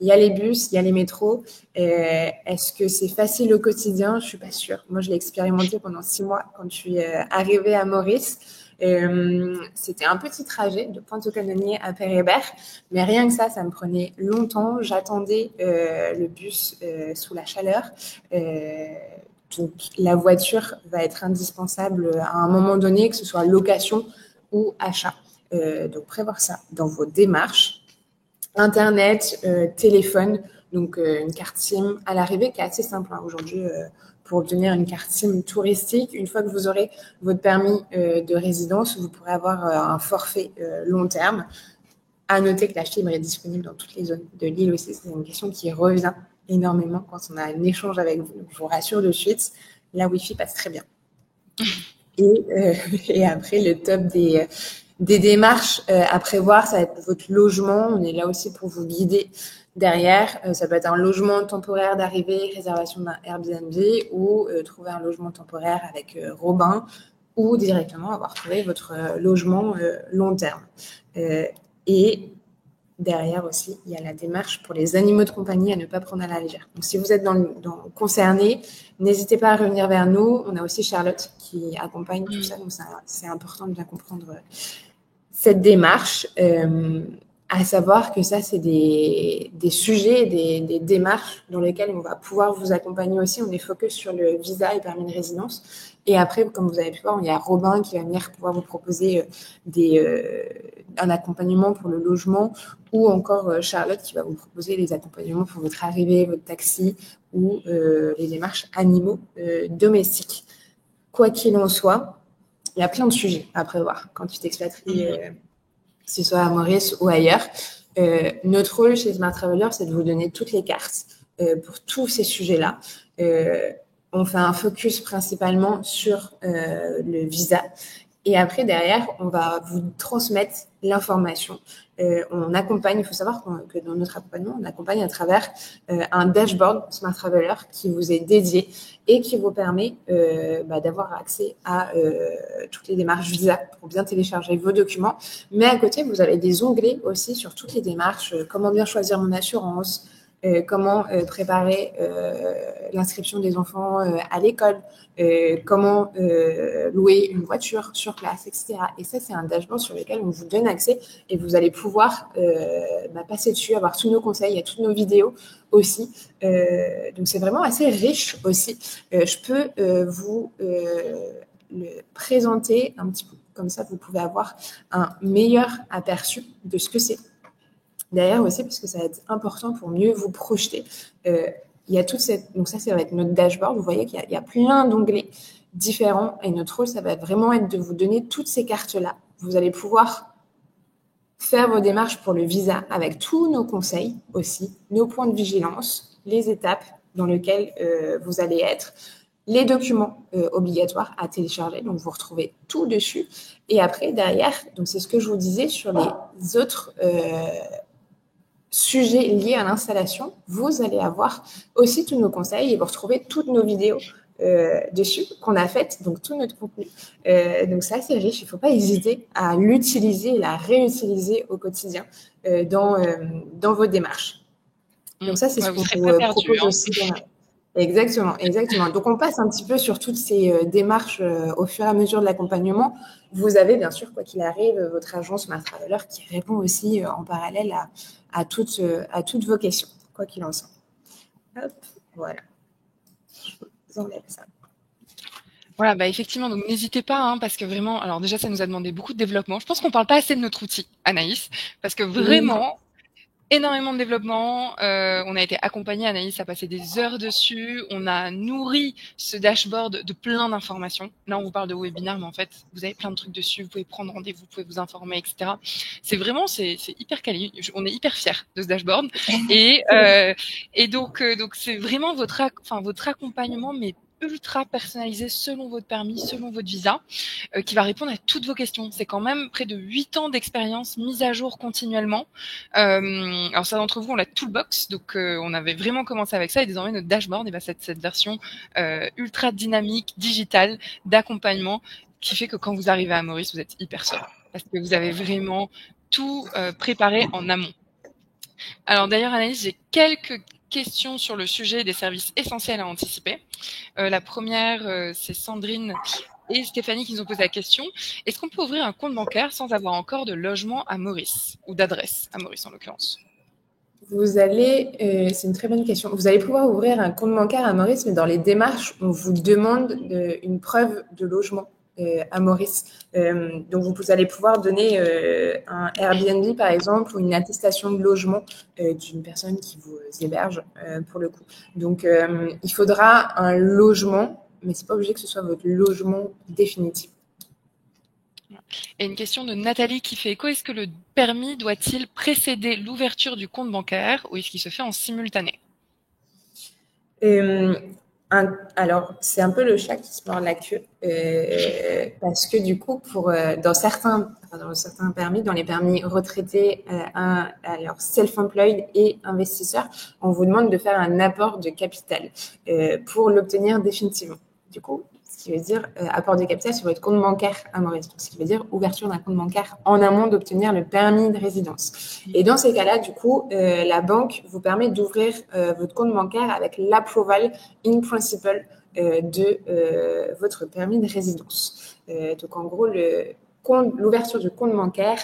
Il y a les bus, il y a les métros. Est-ce que c'est facile au quotidien? Je ne suis pas sûre. Moi, je l'ai expérimenté pendant 6 mois quand je suis arrivée à Maurice. C'était un petit trajet de Pointe-aux-Canoniers à Père-Hébert, mais rien que ça me prenait longtemps. J'attendais le bus sous la chaleur. Donc, la voiture va être indispensable à un moment donné, que ce soit location ou achat. Donc, prévoir ça dans vos démarches. Internet, téléphone, donc une carte SIM à l'arrivée qui est assez simple aujourd'hui pour obtenir une carte SIM touristique. Une fois que vous aurez votre permis de résidence, vous pourrez avoir un forfait long terme. À noter que la fibre est disponible dans toutes les zones de l'île aussi. C'est une question qui revient énormément quand on a un échange avec vous. Donc, je vous rassure de suite, la Wi-Fi passe très bien. Et après, le top des démarches à prévoir, ça va être votre logement. On est là aussi pour vous guider derrière. Ça peut être un logement temporaire d'arrivée, réservation d'un Airbnb ou trouver un logement temporaire avec Robin ou directement avoir trouvé votre logement long terme. Et derrière aussi, il y a la démarche pour les animaux de compagnie à ne pas prendre à la légère. Donc, si vous êtes concerné, n'hésitez pas à revenir vers nous. On a aussi Charlotte qui accompagne tout ça. Donc, c'est important de bien comprendre cette démarche. À savoir que ça, c'est des sujets, des démarches dans lesquelles on va pouvoir vous accompagner aussi. On est focus sur le visa et permis de résidence. Et après, comme vous avez pu voir, il y a Robin qui va venir pouvoir vous proposer un accompagnement pour le logement ou encore Charlotte qui va vous proposer les accompagnements pour votre arrivée, votre taxi ou les démarches animaux domestiques. quoi qu'il en soit, il y a plein de sujets à prévoir quand tu t'expatries, que ce soit à Maurice ou ailleurs. Notre rôle chez Smart Traveler, c'est de vous donner toutes les cartes pour tous ces sujets-là. On fait un focus principalement sur le visa. Et après, derrière, on va vous transmettre l'information. On accompagne, il faut savoir que dans notre accompagnement, on accompagne à travers un dashboard Smart Traveler qui vous est dédié et qui vous permet d'avoir accès à toutes les démarches visa pour bien télécharger vos documents. Mais à côté, vous avez des onglets aussi sur toutes les démarches, comment bien choisir mon assurance, comment préparer l'inscription des enfants à l'école, comment louer une voiture sur place, etc. Et ça, c'est un dashboard sur lequel on vous donne accès et vous allez pouvoir passer dessus, avoir tous nos conseils, il y a toutes nos vidéos aussi. Donc, c'est vraiment assez riche aussi. Je peux vous le présenter un petit peu. Comme ça, vous pouvez avoir un meilleur aperçu de ce que c'est. Derrière aussi, parce que ça va être important pour mieux vous projeter. Il y a toute cette... Donc ça va être notre dashboard. Vous voyez qu'il y a plein d'onglets différents. Et notre rôle, ça va vraiment être de vous donner toutes ces cartes-là. Vous allez pouvoir faire vos démarches pour le visa avec tous nos conseils aussi, nos points de vigilance, les étapes dans lesquelles vous allez être, les documents obligatoires à télécharger. Donc, vous retrouvez tout dessus. Et après, derrière, donc c'est ce que je vous disais sur les autres sujets liés à l'installation, vous allez avoir aussi tous nos conseils et vous retrouvez toutes nos vidéos dessus qu'on a faites, donc tout notre contenu. Donc c'est assez riche, il ne faut pas hésiter à l'utiliser et la réutiliser au quotidien dans vos démarches. Donc ça, c'est ce qu'on vous propose aussi. Exactement. Donc, on passe un petit peu sur toutes ces démarches au fur et à mesure de l'accompagnement. Vous avez, bien sûr, quoi qu'il arrive, votre agence Smart Traveler qui répond aussi en parallèle à toutes vos questions, quoi qu'il en soit. Hop, voilà. Je vous enlève ça. Voilà, effectivement, donc n'hésitez pas, parce que vraiment, alors déjà, ça nous a demandé beaucoup de développement. Je pense qu'on ne parle pas assez de notre outil, Anaïs, parce que vraiment... Énormément de développement. On a été accompagné, Anaïs a passé des heures dessus. On a nourri ce dashboard de plein d'informations. Là, on vous parle de webinaire, mais en fait, vous avez plein de trucs dessus. Vous pouvez prendre rendez-vous, vous pouvez vous informer, etc. C'est vraiment, c'est hyper quali. On est hyper fiers de ce dashboard. Et donc c'est vraiment votre accompagnement, mais ultra personnalisé selon votre permis, selon votre visa, qui va répondre à toutes vos questions. C'est quand même près de 8 ans d'expérience mise à jour continuellement. Alors ça d'entre vous, on l'a toolbox, donc on avait vraiment commencé avec ça et désormais notre dashboard, cette version ultra dynamique, digitale, d'accompagnement qui fait que quand vous arrivez à Maurice, vous êtes hyper seul parce que vous avez vraiment tout préparé en amont. Alors d'ailleurs, Anaïs, j'ai quelques questions sur le sujet des services essentiels à anticiper. La première, c'est Sandrine et Stéphanie qui nous ont posé la question. Est-ce qu'on peut ouvrir un compte bancaire sans avoir encore de logement à Maurice ou d'adresse à Maurice en l'occurrence? C'est une très bonne question. Vous allez pouvoir ouvrir un compte bancaire à Maurice, mais dans les démarches, on vous demande une preuve de logement à Maurice. Donc, vous allez pouvoir donner un Airbnb, par exemple, ou une attestation de logement d'une personne qui vous héberge, pour le coup. Donc, il faudra un logement, mais c'est pas obligé que ce soit votre logement définitif. Et une question de Nathalie qui fait écho. Est-ce que le permis doit-il précéder l'ouverture du compte bancaire ou est-ce qu'il se fait en simultané? Alors, c'est un peu le chat qui se mord la queue parce que du coup, dans certains permis, dans les permis retraités, alors self-employed et investisseurs, on vous demande de faire un apport de capital pour l'obtenir définitivement. Du coup, ce qui veut dire apport de capital sur votre compte bancaire à Maurice. Donc, ce qui veut dire ouverture d'un compte bancaire en amont d'obtenir le permis de résidence. Et dans ces cas-là, du coup, la banque vous permet d'ouvrir votre compte bancaire avec l'approval in principle de votre permis de résidence. Donc, en gros, l'ouverture du compte bancaire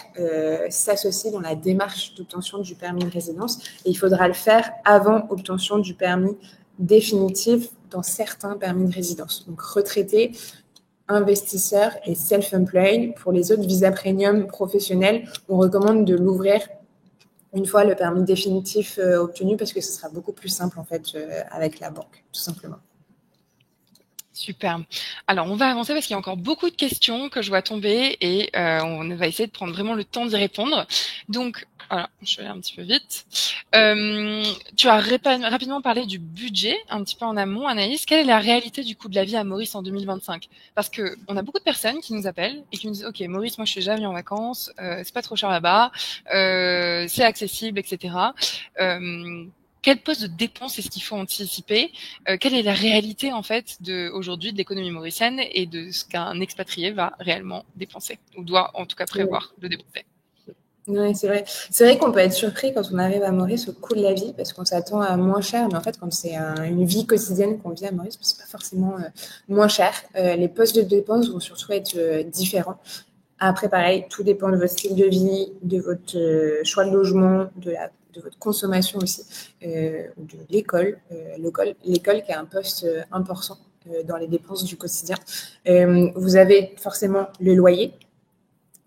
s'associe dans la démarche d'obtention du permis de résidence et il faudra le faire avant obtention du permis définitif dans certains permis de résidence. Donc, retraités, investisseurs et self-employed. Pour les autres visas premium professionnels, on recommande de l'ouvrir une fois le permis définitif obtenu parce que ce sera beaucoup plus simple en fait avec la banque, tout simplement. Super. Alors, on va avancer parce qu'il y a encore beaucoup de questions que je vois tomber et on va essayer de prendre vraiment le temps d'y répondre. Donc, voilà, je vais aller un petit peu vite. Tu as rapidement parlé du budget, un petit peu en amont, Anaïs. Quelle est la réalité du coût de la vie à Maurice en 2025? Parce que on a beaucoup de personnes qui nous appellent et qui nous disent, OK, Maurice, moi je suis déjà venue en vacances, c'est pas trop cher là-bas, c'est accessible, etc. Quel poste de dépense est-ce qu'il faut anticiper? Quelle est la réalité en fait aujourd'hui de l'économie mauricienne et de ce qu'un expatrié va réellement dépenser ou doit en tout cas prévoir de dépenser? Oui, c'est vrai. C'est vrai qu'on peut être surpris quand on arrive à Maurice au coût de la vie parce qu'on s'attend à moins cher, mais en fait, quand c'est une vie quotidienne qu'on vit à Maurice, c'est pas forcément moins cher. Les postes de dépenses vont surtout être différents. Après, pareil, tout dépend de votre style de vie, de votre choix de logement, de votre consommation aussi, de l'école. L'école qui a un poste important dans les dépenses du quotidien. Vous avez forcément le loyer.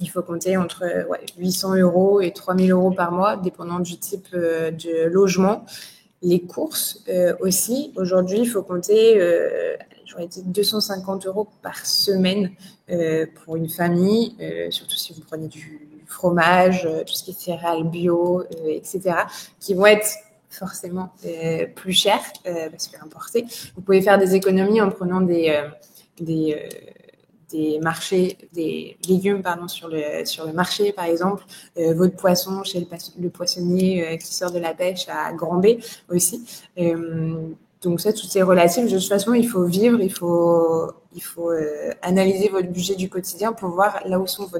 Il faut compter entre 800 euros et 3000 euros par mois, dépendant du type de logement. Les courses aussi. Aujourd'hui, il faut compter, j'aurais dit 250 euros par semaine pour une famille, surtout si vous prenez du fromage, tout ce qui est céréales bio, etc., qui vont être forcément plus chers parce qu'importés. Vous pouvez faire des économies en prenant des marchés, des légumes sur le marché, par exemple, votre poisson chez le poissonnier qui sort de la pêche à Grand-B aussi. Donc ça, tout est relatif. De toute façon, il faut vivre, il faut analyser votre budget du quotidien pour voir là où sont vos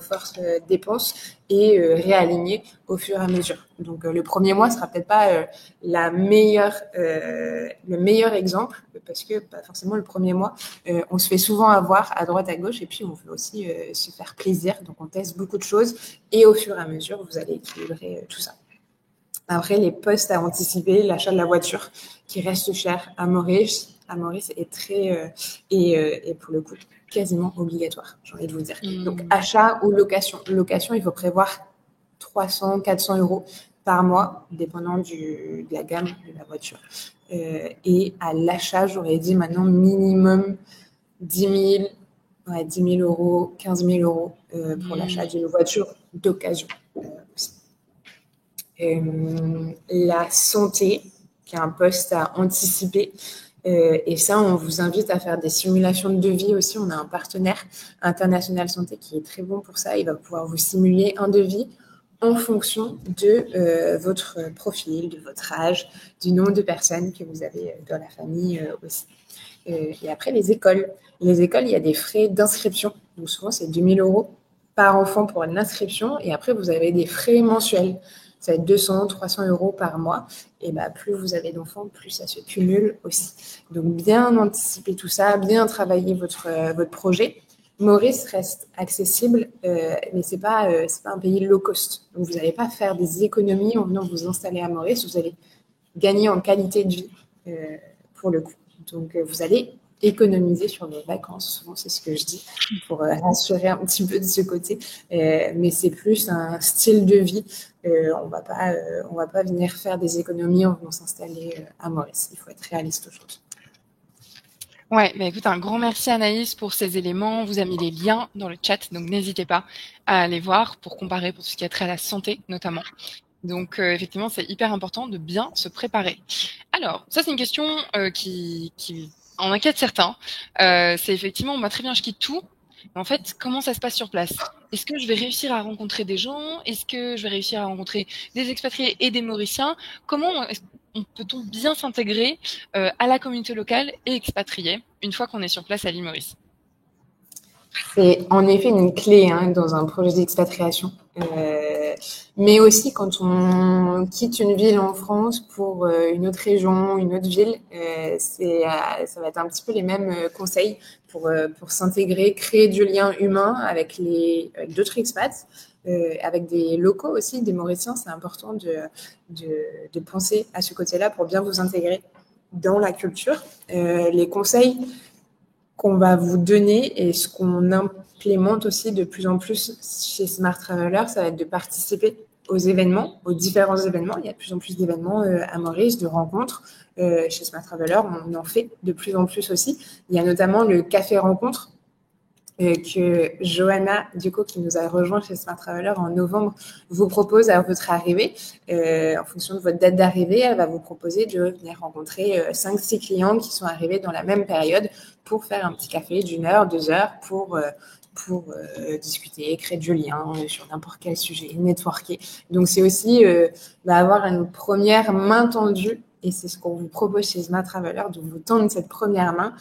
fortes dépenses et réaligner au fur et à mesure. Donc le premier mois sera peut-être pas le meilleur exemple parce que pas forcément le premier mois, on se fait souvent avoir à droite à gauche et puis on veut aussi se faire plaisir. Donc on teste beaucoup de choses et au fur et à mesure, vous allez équilibrer tout ça. Après, les postes à anticiper, l'achat de la voiture qui reste cher à Maurice est très et pour le coup quasiment obligatoire, j'ai envie de vous dire. Donc achat ou location. Location, il faut prévoir 300, 400 euros par mois, dépendant de la gamme de la voiture. Et à l'achat, j'aurais dit maintenant minimum 10 000 euros, 15 000 euros pour l'achat d'une voiture d'occasion aussi. La santé, qui est un poste à anticiper. Et ça, on vous invite à faire des simulations de devis aussi. On a un partenaire international santé qui est très bon pour ça. Il va pouvoir vous simuler un devis en fonction de votre profil, de votre âge, du nombre de personnes que vous avez dans la famille aussi. Et après, les écoles. Les écoles, il y a des frais d'inscription. Donc souvent, c'est 2 000 euros par enfant pour une inscription. Et après, vous avez des frais mensuels. Ça va être 200, 300 euros par mois. Et plus vous avez d'enfants, plus ça se cumule aussi. Donc, bien anticiper tout ça, bien travailler votre projet. Maurice reste accessible, mais c'est pas un pays low cost. Donc, vous n'allez pas faire des économies en venant vous installer à Maurice. Vous allez gagner en qualité de vie pour le coup. Donc, vous allez économiser sur vos vacances. Souvent, c'est ce que je dis pour rassurer un petit peu de ce côté. Mais c'est plus un style de vie. On va pas venir faire des économies en venant s'installer à Maurice. Il faut être réaliste aujourd'hui. Ouais, écoute, un grand merci Anaïs pour ces éléments. On vous a mis les liens dans le chat, donc n'hésitez pas à aller voir pour comparer pour ce qui a trait à la santé notamment. Donc effectivement, c'est hyper important de bien se préparer. Alors, ça c'est une question qui en inquiète certains. C'est effectivement, très bien, je quitte tout. Mais en fait, comment ça se passe sur place? Est-ce que je vais réussir à rencontrer des gens? Est-ce que je vais réussir à rencontrer des expatriés et des Mauriciens? Comment peut-on bien s'intégrer à la communauté locale et expatriée une fois qu'on est sur place à l'île Maurice? C'est en effet une clé dans un projet d'expatriation. Mais aussi quand on quitte une ville en France pour une autre région, une autre ville, ça va être un petit peu les mêmes conseils pour s'intégrer, créer du lien humain avec d'autres expats, avec des locaux aussi, des Mauriciens. C'est important de penser à ce côté-là pour bien vous intégrer dans la culture. Les conseils qu'on va vous donner et ce qu'on implémente aussi de plus en plus chez Smart Traveler, ça va être de participer aux événements, aux différents événements. Il y a de plus en plus d'événements à Maurice, de rencontres. Chez Smart Traveler, on en fait de plus en plus aussi. Il y a notamment le café rencontre que Johanna, du coup, qui nous a rejoint chez Smart Traveler en novembre, vous propose à votre arrivée. En fonction de votre date d'arrivée, elle va vous proposer de venir rencontrer 5-6 clients qui sont arrivés dans la même période pour faire un petit café d'1 heure, 2 heures pour discuter, créer du lien sur n'importe quel sujet, networker. Donc, c'est aussi avoir une première main tendue. Et c'est ce qu'on vous propose chez Smart Traveler, de vous tendre cette première main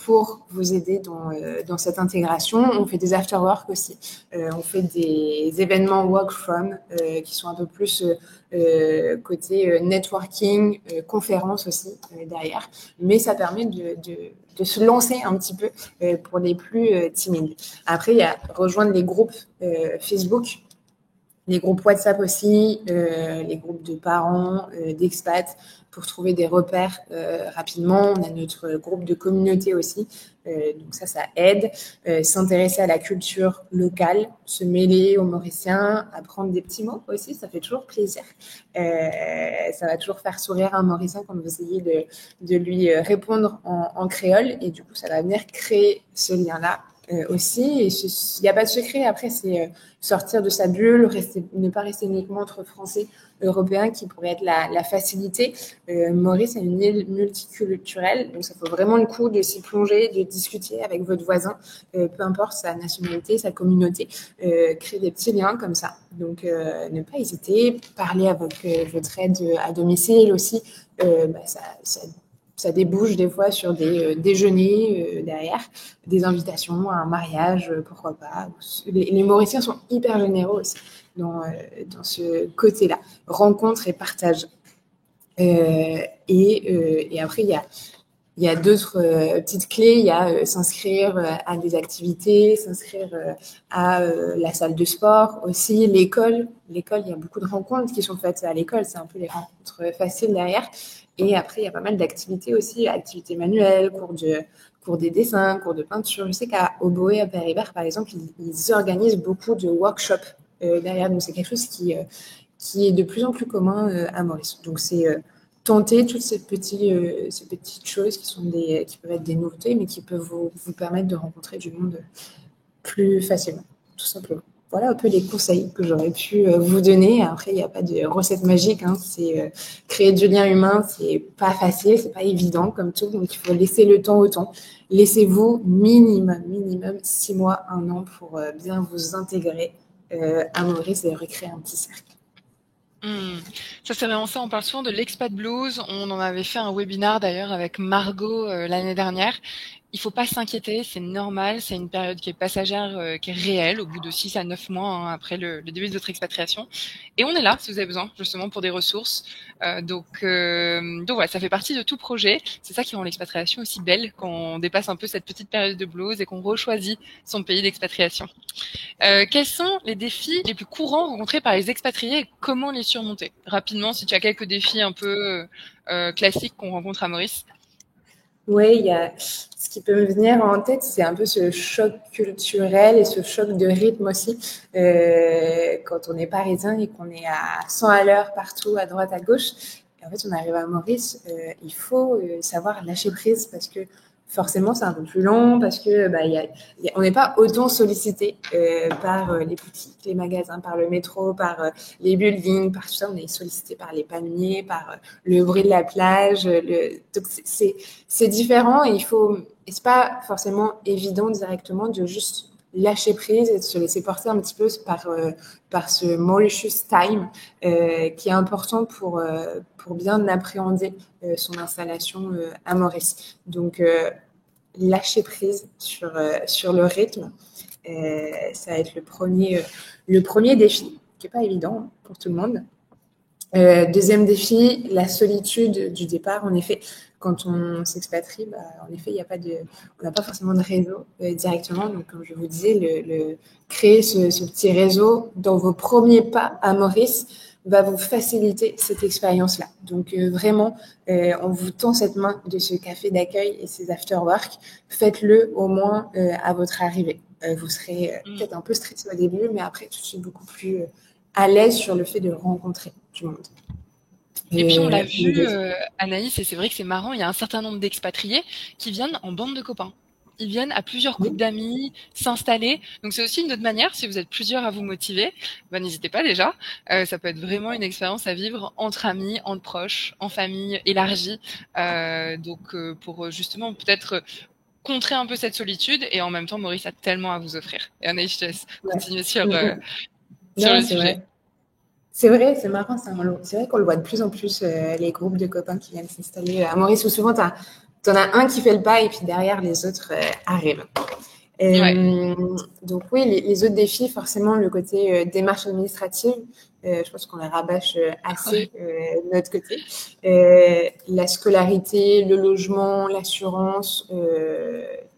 pour vous aider dans cette intégration. On fait des after-work aussi. On fait des événements work from qui sont un peu plus côté networking, conférences aussi derrière. Mais ça permet de se lancer un petit peu pour les plus timides. Après, il y a rejoindre les groupes Facebook, les groupes WhatsApp aussi, les groupes de parents, d'expats, pour trouver des repères rapidement. On a notre groupe de communauté aussi, donc ça aide. S'intéresser à la culture locale, se mêler aux Mauriciens, apprendre des petits mots aussi, ça fait toujours plaisir. Ça va toujours faire sourire un Mauricien quand vous essayez de lui répondre en créole, et du coup, ça va venir créer ce lien-là. Aussi, et il n'y a pas de secret. Après, c'est sortir de sa bulle, ne pas rester uniquement entre Français, Européens, qui pourrait être la facilité. Maurice est une île multiculturelle, donc ça vaut vraiment le coup de s'y plonger, de discuter avec votre voisin, peu importe sa nationalité, sa communauté, créer des petits liens comme ça. Donc, ne pas hésiter, parler avec votre aide à domicile aussi. Ça débouche des fois sur des déjeuners derrière, des invitations à un mariage, pourquoi pas. Les Mauriciens sont hyper généreux aussi dans ce côté-là. Rencontre et partage. Et après, il y a d'autres petites clés. Il y a s'inscrire à des activités, s'inscrire à la salle de sport aussi, l'école. L'école, il y a beaucoup de rencontres qui sont faites à l'école. C'est un peu les rencontres faciles derrière. Et après, il y a pas mal d'activités aussi, activités manuelles, cours des dessins, cours de peinture. Je sais qu'à Oboé, à Péribert, par exemple, ils organisent beaucoup de workshops derrière. Donc, c'est quelque chose qui est de plus en plus commun à Maurice. Donc, c'est tenter toutes ces petites choses qui peuvent être des nouveautés, mais qui peuvent vous permettre de rencontrer du monde plus facilement, tout simplement. Voilà un peu les conseils que j'aurais pu vous donner. Après, il n'y a pas de recette magique. C'est créer du lien humain, c'est pas facile, c'est pas évident comme tout. Donc, il faut laisser le temps au temps. Laissez-vous minimum 6 mois, 1 an pour bien vous intégrer à Maurice et recréer un petit cercle. Ça, c'est vraiment ça. On parle souvent de l'expat blues. On en avait fait un webinar d'ailleurs avec Margot l'année dernière. Il faut pas s'inquiéter, c'est normal. C'est une période qui est passagère, qui est réelle au bout de 6 à 9 mois après le début de votre expatriation. Et on est là si vous avez besoin justement pour des ressources. Donc voilà, ça fait partie de tout projet. C'est ça qui rend l'expatriation aussi belle quand on dépasse un peu cette petite période de blues et qu'on rechoisit son pays d'expatriation. Quels sont les défis les plus courants rencontrés par les expatriés et comment les surmonter? Rapidement, si tu as quelques défis un peu classiques qu'on rencontre à Maurice. Oui, il y a ce qui peut me venir en tête, c'est un peu ce choc culturel et ce choc de rythme aussi. Quand on est parisien et qu'on est à 100 à l'heure partout, à droite, à gauche, et en fait, on arrive à Maurice, il faut savoir lâcher prise parce que forcément, c'est un peu plus long parce que on n'est pas autant sollicité par les boutiques, les magasins, par le métro, par les buildings, par tout ça. On est sollicité par les palmiers, par le bruit de la plage. Donc, c'est différent et c'est pas forcément évident directement de juste lâcher prise et de se laisser porter un petit peu par ce Mauritius time qui est important pour bien appréhender son installation à Maurice. Donc, lâcher prise sur le rythme, ça va être le premier défi, qui n'est pas évident pour tout le monde. Deuxième défi, la solitude du départ. En effet, quand on s'expatrie, en effet, on n'a pas forcément de réseau directement. Donc, comme je vous disais, créer ce petit réseau dans vos premiers pas à Maurice va vous faciliter cette expérience-là. Donc, vraiment, on vous tend cette main de ce café d'accueil et ces after-work. Faites-le au moins à votre arrivée. Vous serez peut-être un peu stressé au début, mais après, tout de suite beaucoup plus à l'aise sur le fait de rencontrer du monde. Et puis on l'a vu, Anaïs, et c'est vrai que c'est marrant, il y a un certain nombre d'expatriés qui viennent en bande de copains. Ils viennent à plusieurs couples d'amis s'installer. Donc c'est aussi une autre manière, si vous êtes plusieurs à vous motiver, n'hésitez pas déjà. Ça peut être vraiment une expérience à vivre entre amis, entre proches, en famille élargie. Donc pour justement peut-être contrer un peu cette solitude, et en même temps Maurice a tellement à vous offrir. Et Anaïs, je te laisse continuer sur le sujet. Vrai. C'est vrai, c'est marrant ça. C'est vrai qu'on le voit de plus en plus, les groupes de copains qui viennent s'installer à Maurice, où souvent t'en as un qui fait le pas et puis derrière les autres arrivent. Donc oui, les autres défis, forcément, le côté démarche administrative, je pense qu'on les rabâche assez de notre côté. La scolarité, le logement, l'assurance,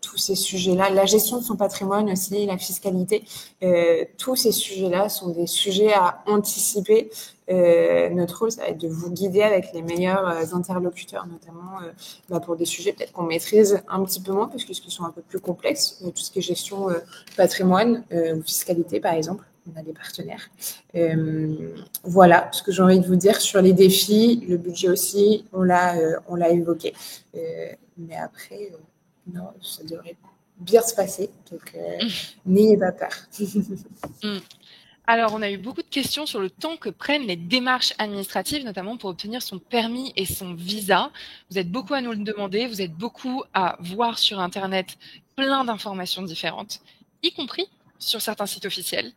tous ces sujets-là, la gestion de son patrimoine aussi, la fiscalité, tous ces sujets-là sont des sujets à anticiper. Notre rôle, ça va être de vous guider avec les meilleurs interlocuteurs, notamment pour des sujets peut-être qu'on maîtrise un petit peu moins, parce qu'ils sont un peu plus complexes, tout ce qui est gestion patrimoine ou fiscalité, par exemple. On a des partenaires. Voilà ce que j'ai envie de vous dire sur les défis. Le budget aussi, on l'a évoqué. Mais après, non, ça devrait bien se passer. Donc, n'ayez pas peur. Alors, on a eu beaucoup de questions sur le temps que prennent les démarches administratives, notamment pour obtenir son permis et son visa. Vous êtes beaucoup à nous le demander, vous êtes beaucoup à voir sur Internet plein d'informations différentes, y compris sur certains sites officiels,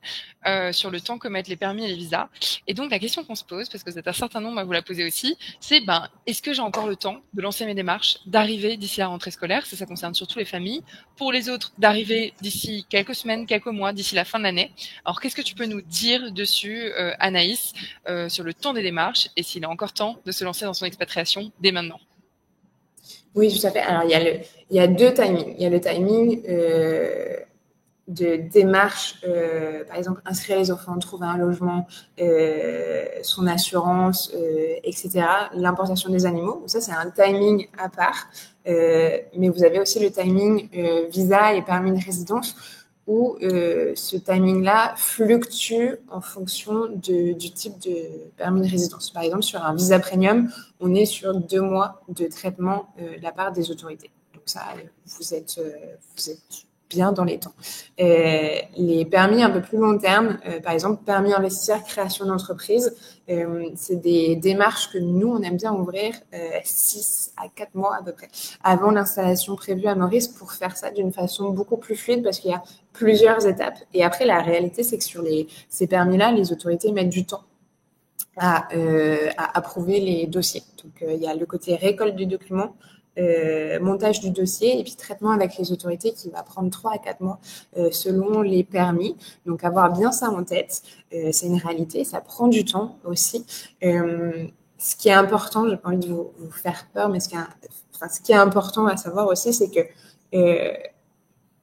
sur le temps que mettent les permis et les visas. Et donc, la question qu'on se pose, parce que vous êtes un certain nombre à vous la poser aussi, c'est est-ce que j'ai encore le temps de lancer mes démarches, d'arriver d'ici la rentrée scolaire? Ça concerne surtout les familles. Pour les autres, d'arriver d'ici quelques semaines, quelques mois, d'ici la fin de l'année. Alors, qu'est-ce que tu peux nous dire dessus, Anaïs, sur le temps des démarches et s'il est encore temps de se lancer dans son expatriation dès maintenant? Oui, tout à fait. Alors, il y a deux timings. Il y a le timing de démarche, par exemple, inscrire les enfants, trouver un logement, son assurance, etc. L'importation des animaux. Ça, c'est un timing à part. Mais vous avez aussi le timing visa et permis de résidence où ce timing-là fluctue en fonction du type de permis de résidence. Par exemple, sur un visa premium, on est sur 2 mois de traitement de la part des autorités. Donc ça, vous êtes bien dans les temps. Les permis un peu plus long terme, par exemple, permis investisseur, création d'entreprise, c'est des démarches que nous, on aime bien ouvrir 6 à 4 mois à peu près avant l'installation prévue à Maurice pour faire ça d'une façon beaucoup plus fluide parce qu'il y a plusieurs étapes. Et après, la réalité, c'est que sur ces permis-là, les autorités mettent du temps à approuver les dossiers. Donc, il y a le côté récolte du document, montage du dossier et puis traitement avec les autorités qui va prendre 3 à 4 mois selon les permis. Donc, avoir bien ça en tête, c'est une réalité, ça prend du temps aussi. Ce qui est important, j'ai pas envie de vous faire peur, mais ce qui est important à savoir aussi, c'est que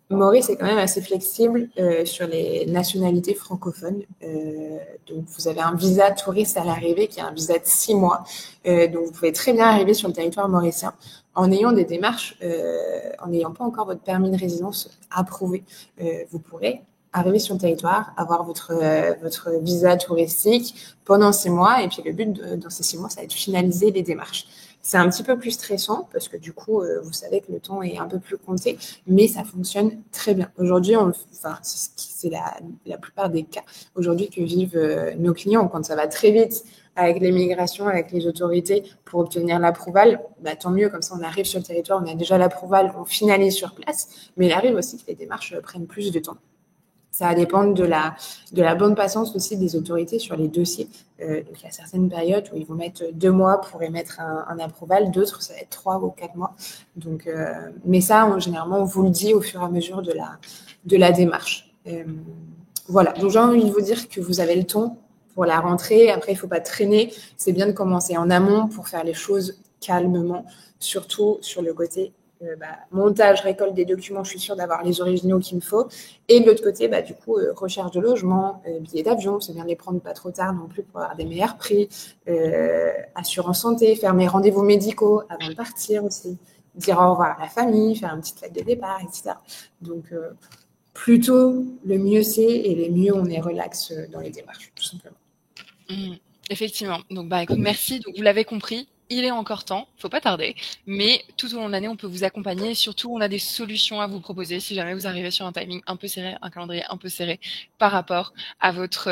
Maurice est quand même assez flexible sur les nationalités francophones. Donc, vous avez un visa touriste à l'arrivée qui est un visa de 6 mois. Donc, vous pouvez très bien arriver sur le territoire mauricien en ayant des démarches, en n'ayant pas encore votre permis de résidence approuvé. Vous pourrez arriver sur le territoire, avoir votre visa touristique pendant 6 mois. Et puis, le but dans ces 6 mois, ça va être de finaliser les démarches. C'est un petit peu plus stressant parce que du coup, vous savez que le temps est un peu plus compté, mais ça fonctionne très bien. Aujourd'hui, c'est la plupart des cas aujourd'hui que vivent nos clients quand ça va très vite avec l'immigration, avec les autorités pour obtenir l'approval. Tant mieux, comme ça on arrive sur le territoire, on a déjà l'approval, on finalise sur place, mais il arrive aussi que les démarches prennent plus de temps. Ça va dépendre de la bonne patience aussi des autorités sur les dossiers. Donc, il y a certaines périodes où ils vont mettre 2 mois pour émettre un approval, d'autres, ça va être 3 ou 4 mois. Donc, mais ça, généralement, on vous le dit au fur et à mesure de la démarche. Voilà, donc j'ai envie de vous dire que vous avez le temps pour la rentrée. Après, il ne faut pas traîner. C'est bien de commencer en amont pour faire les choses calmement, surtout sur le côté montage, récolte des documents, je suis sûre d'avoir les originaux qu'il me faut. Et de l'autre côté, du coup, recherche de logement, billets d'avion, c'est bien de les prendre pas trop tard non plus pour avoir des meilleurs prix, assurance santé, faire mes rendez-vous médicaux avant de partir aussi, dire au revoir à la famille, faire une petite fête de départ, etc. Donc, plus tôt, le mieux c'est, et le mieux on est relax dans les démarches, tout simplement. Effectivement. Donc, écoute, merci. Donc, vous l'avez compris, il est encore temps, faut pas tarder. Mais tout au long de l'année, on peut vous accompagner. Surtout, on a des solutions à vous proposer si jamais vous arrivez sur un timing un peu serré, un calendrier un peu serré par rapport à votre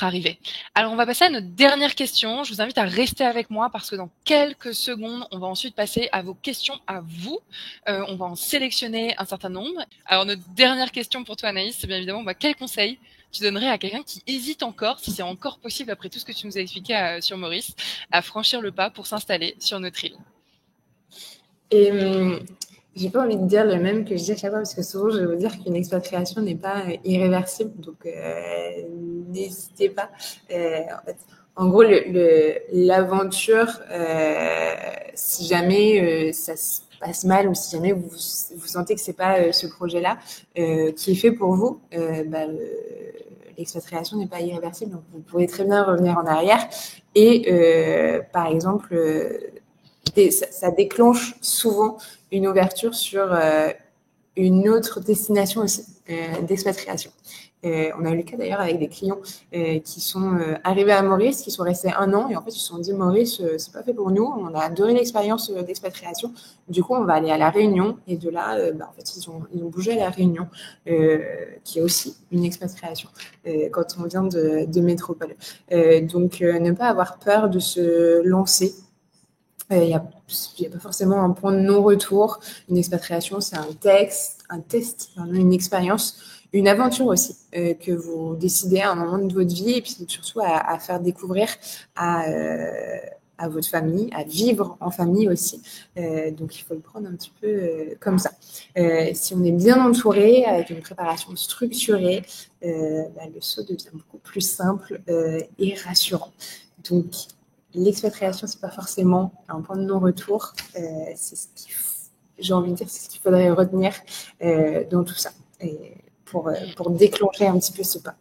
arrivée. Alors, on va passer à notre dernière question. Je vous invite à rester avec moi parce que dans quelques secondes, on va ensuite passer à vos questions à vous. On va en sélectionner un certain nombre. Alors, notre dernière question pour toi, Anaïs, c'est bien évidemment, quel conseil tu donnerais à quelqu'un qui hésite encore, si c'est encore possible après tout ce que tu nous as expliqué sur Maurice, à franchir le pas pour s'installer sur notre île? Et j'ai pas envie de dire le même que je dis à chaque fois, parce que souvent, je vais vous dire qu'une expatriation n'est pas irréversible. Donc, n'hésitez pas. En gros, l'aventure, si jamais ça se passe mal ou si jamais vous sentez que c'est pas ce projet-là qui est fait pour vous, l'expatriation n'est pas irréversible. Donc, vous pouvez très bien revenir en arrière et, par exemple, ça déclenche souvent une ouverture sur une autre destination aussi d'expatriation. On a eu le cas d'ailleurs avec des clients qui sont arrivés à Maurice, qui sont restés 1 an et en fait ils se sont dit Maurice, c'est pas fait pour nous, on a adoré l'expérience d'expatriation, du coup on va aller à la Réunion et de là en fait ils ont bougé à la Réunion qui est aussi une expatriation quand on vient de métropole. Donc ne pas avoir peur de se lancer. Il n'y a pas forcément un point de non-retour. Une expatriation, c'est un test, une expérience, une aventure aussi que vous décidez à un moment de votre vie et puis surtout à faire découvrir à votre famille, à vivre en famille aussi. Donc, il faut le prendre un petit peu comme ça. Si on est bien entouré, avec une préparation structurée, le saut devient beaucoup plus simple et rassurant. Donc, l'expatriation, c'est pas forcément un point de non-retour. C'est ce j'ai envie de dire, c'est ce qu'il faudrait retenir dans tout ça et pour déclencher un petit peu ce pas.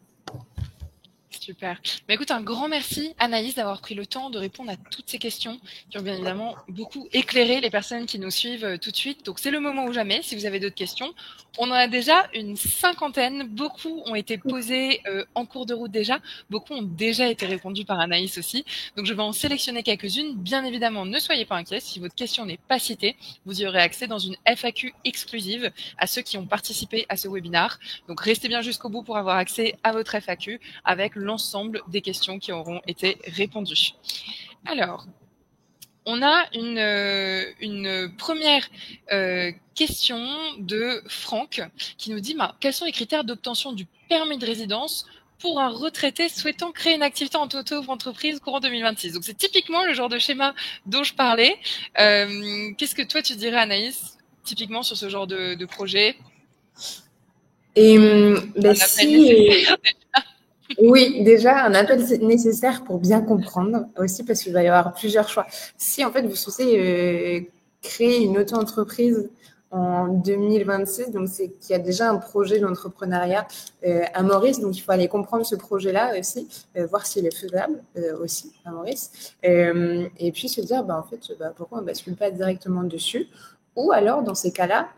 Super. Écoute, un grand merci Anaïs d'avoir pris le temps de répondre à toutes ces questions qui ont bien évidemment beaucoup éclairé les personnes qui nous suivent tout de suite. Donc c'est le moment ou jamais si vous avez d'autres questions. On en a déjà une 50aine. Beaucoup ont été posées en cours de route déjà. Beaucoup ont déjà été répondues par Anaïs aussi. Donc je vais en sélectionner quelques-unes. Bien évidemment, ne soyez pas inquiets. Si votre question n'est pas citée, vous y aurez accès dans une FAQ exclusive à ceux qui ont participé à ce webinaire. Donc restez bien jusqu'au bout pour avoir accès à votre FAQ avec l'ensemble des questions qui auront été répondues. Alors, on a une première question de Franck qui nous dit quels sont les critères d'obtention du permis de résidence pour un retraité souhaitant créer une activité en auto-entreprise courant 2026. Donc c'est typiquement le genre de schéma dont je parlais. Qu'est-ce que toi tu dirais, Anaïs, typiquement sur ce genre de projet? Et oui, déjà, un appel nécessaire pour bien comprendre aussi, parce qu'il va y avoir plusieurs choix. Si, en fait, vous souhaitez créer une auto-entreprise en 2026, donc c'est qu'il y a déjà un projet d'entrepreneuriat à Maurice, donc il faut aller comprendre ce projet-là aussi, voir s'il est faisable aussi à Maurice, et puis se dire, en fait, pourquoi on ne bascule pas directement dessus? Ou alors, dans ces cas-là,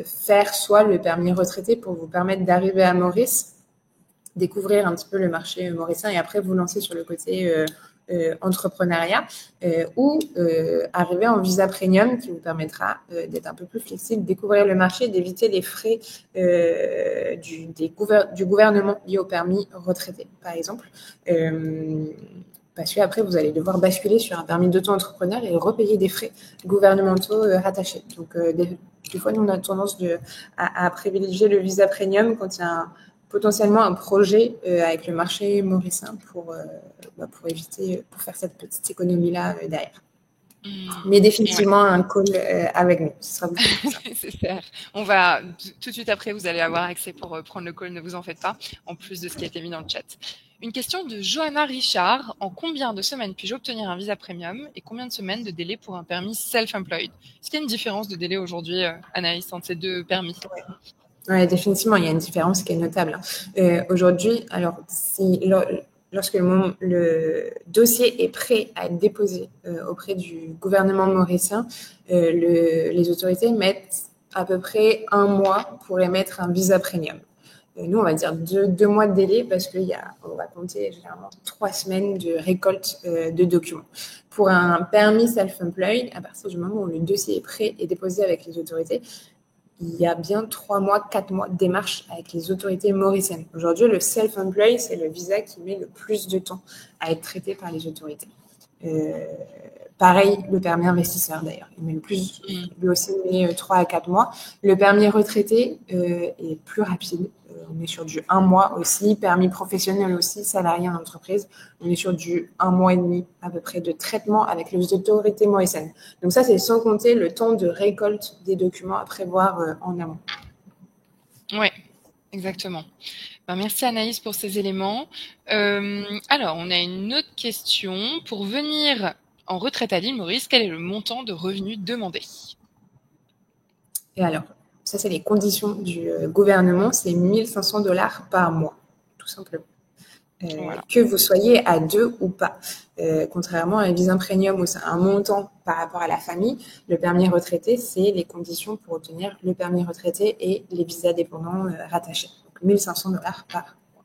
faire soit le permis retraité pour vous permettre d'arriver à Maurice, découvrir un petit peu le marché mauricien et après vous lancer sur le côté entrepreneuriat ou arriver en visa premium qui vous permettra d'être un peu plus flexible, découvrir le marché, d'éviter les frais du gouvernement liés au permis retraité, par exemple. Parce qu'après, vous allez devoir basculer sur un permis d'auto-entrepreneur et repayer des frais gouvernementaux rattachés. Donc, des fois, nous, on a tendance à privilégier le visa premium quand il y a potentiellement un projet avec le marché mauricien pour éviter, pour faire cette petite économie-là derrière. Mais définitivement un call avec nous, ce sera beaucoup plus simple. C'est clair. On va tout de suite après, vous allez avoir accès pour prendre le call, ne vous en faites pas, en plus de ce qui a été mis dans le chat. Une question de Johanna Richard. En combien de semaines puis-je obtenir un visa premium et combien de semaines de délai pour un permis self-employed? Est-ce qu'il y a une différence de délai aujourd'hui, Anaïs, entre ces deux permis? Ouais, définitivement, il y a une différence qui est notable. Aujourd'hui, alors, lorsque le dossier est prêt à être déposé auprès du gouvernement mauricien, les autorités mettent à peu près 1 mois pour émettre un visa premium. Nous, on va dire 2 mois de délai parce qu'on va compter généralement 3 semaines de récolte de documents. Pour un permis self-employed, à partir du moment où le dossier est prêt et déposé avec les autorités, il y a bien 3 mois, 4 mois de démarche avec les autorités mauriciennes. Aujourd'hui, le self-employed, c'est le visa qui met le plus de temps à être traité par les autorités. Pareil, le permis investisseur d'ailleurs. Il met le plus, lui aussi, il met 3 à 4 mois. Le permis retraité est plus rapide. On est sur du 1 mois aussi. Permis professionnel aussi, salarié en entreprise. On est sur du 1 mois et demi à peu près de traitement avec les autorités mauriciennes. Donc ça, c'est sans compter le temps de récolte des documents à prévoir en amont. Oui, exactement. Merci Anaïs pour ces éléments. Alors, on a une autre question. Pour venir en retraite à l'île Maurice, quel est le montant de revenus demandé? Et alors, ça, c'est les conditions du gouvernement. C'est $1 500 par mois, tout simplement. Voilà. Que vous soyez à 2 ou pas. Contrairement à un visa premium où c'est un montant par rapport à la famille, le permis retraité, c'est les conditions pour obtenir le permis retraité et les visas dépendants rattachés. Donc $1 500 par mois.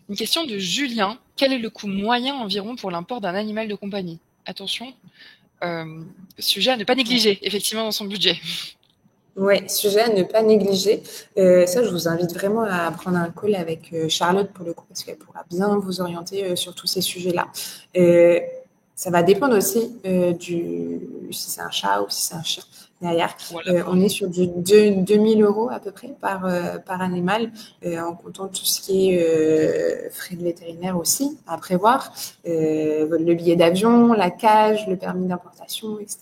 Une question de Julien. Quel est le coût moyen environ pour l'import d'un animal de compagnie? Attention, sujet à ne pas négliger, effectivement, dans son budget. Oui, sujet à ne pas négliger. Ça, je vous invite vraiment à prendre un call avec Charlotte pour le coup, parce qu'elle pourra bien vous orienter sur tous ces sujets-là. Ça va dépendre aussi si c'est un chat ou si c'est un chien derrière. Voilà. On est sur du 2000 € à peu près par animal, en comptant tout ce qui est frais de vétérinaire aussi à prévoir, le billet d'avion, la cage, le permis d'importation, etc.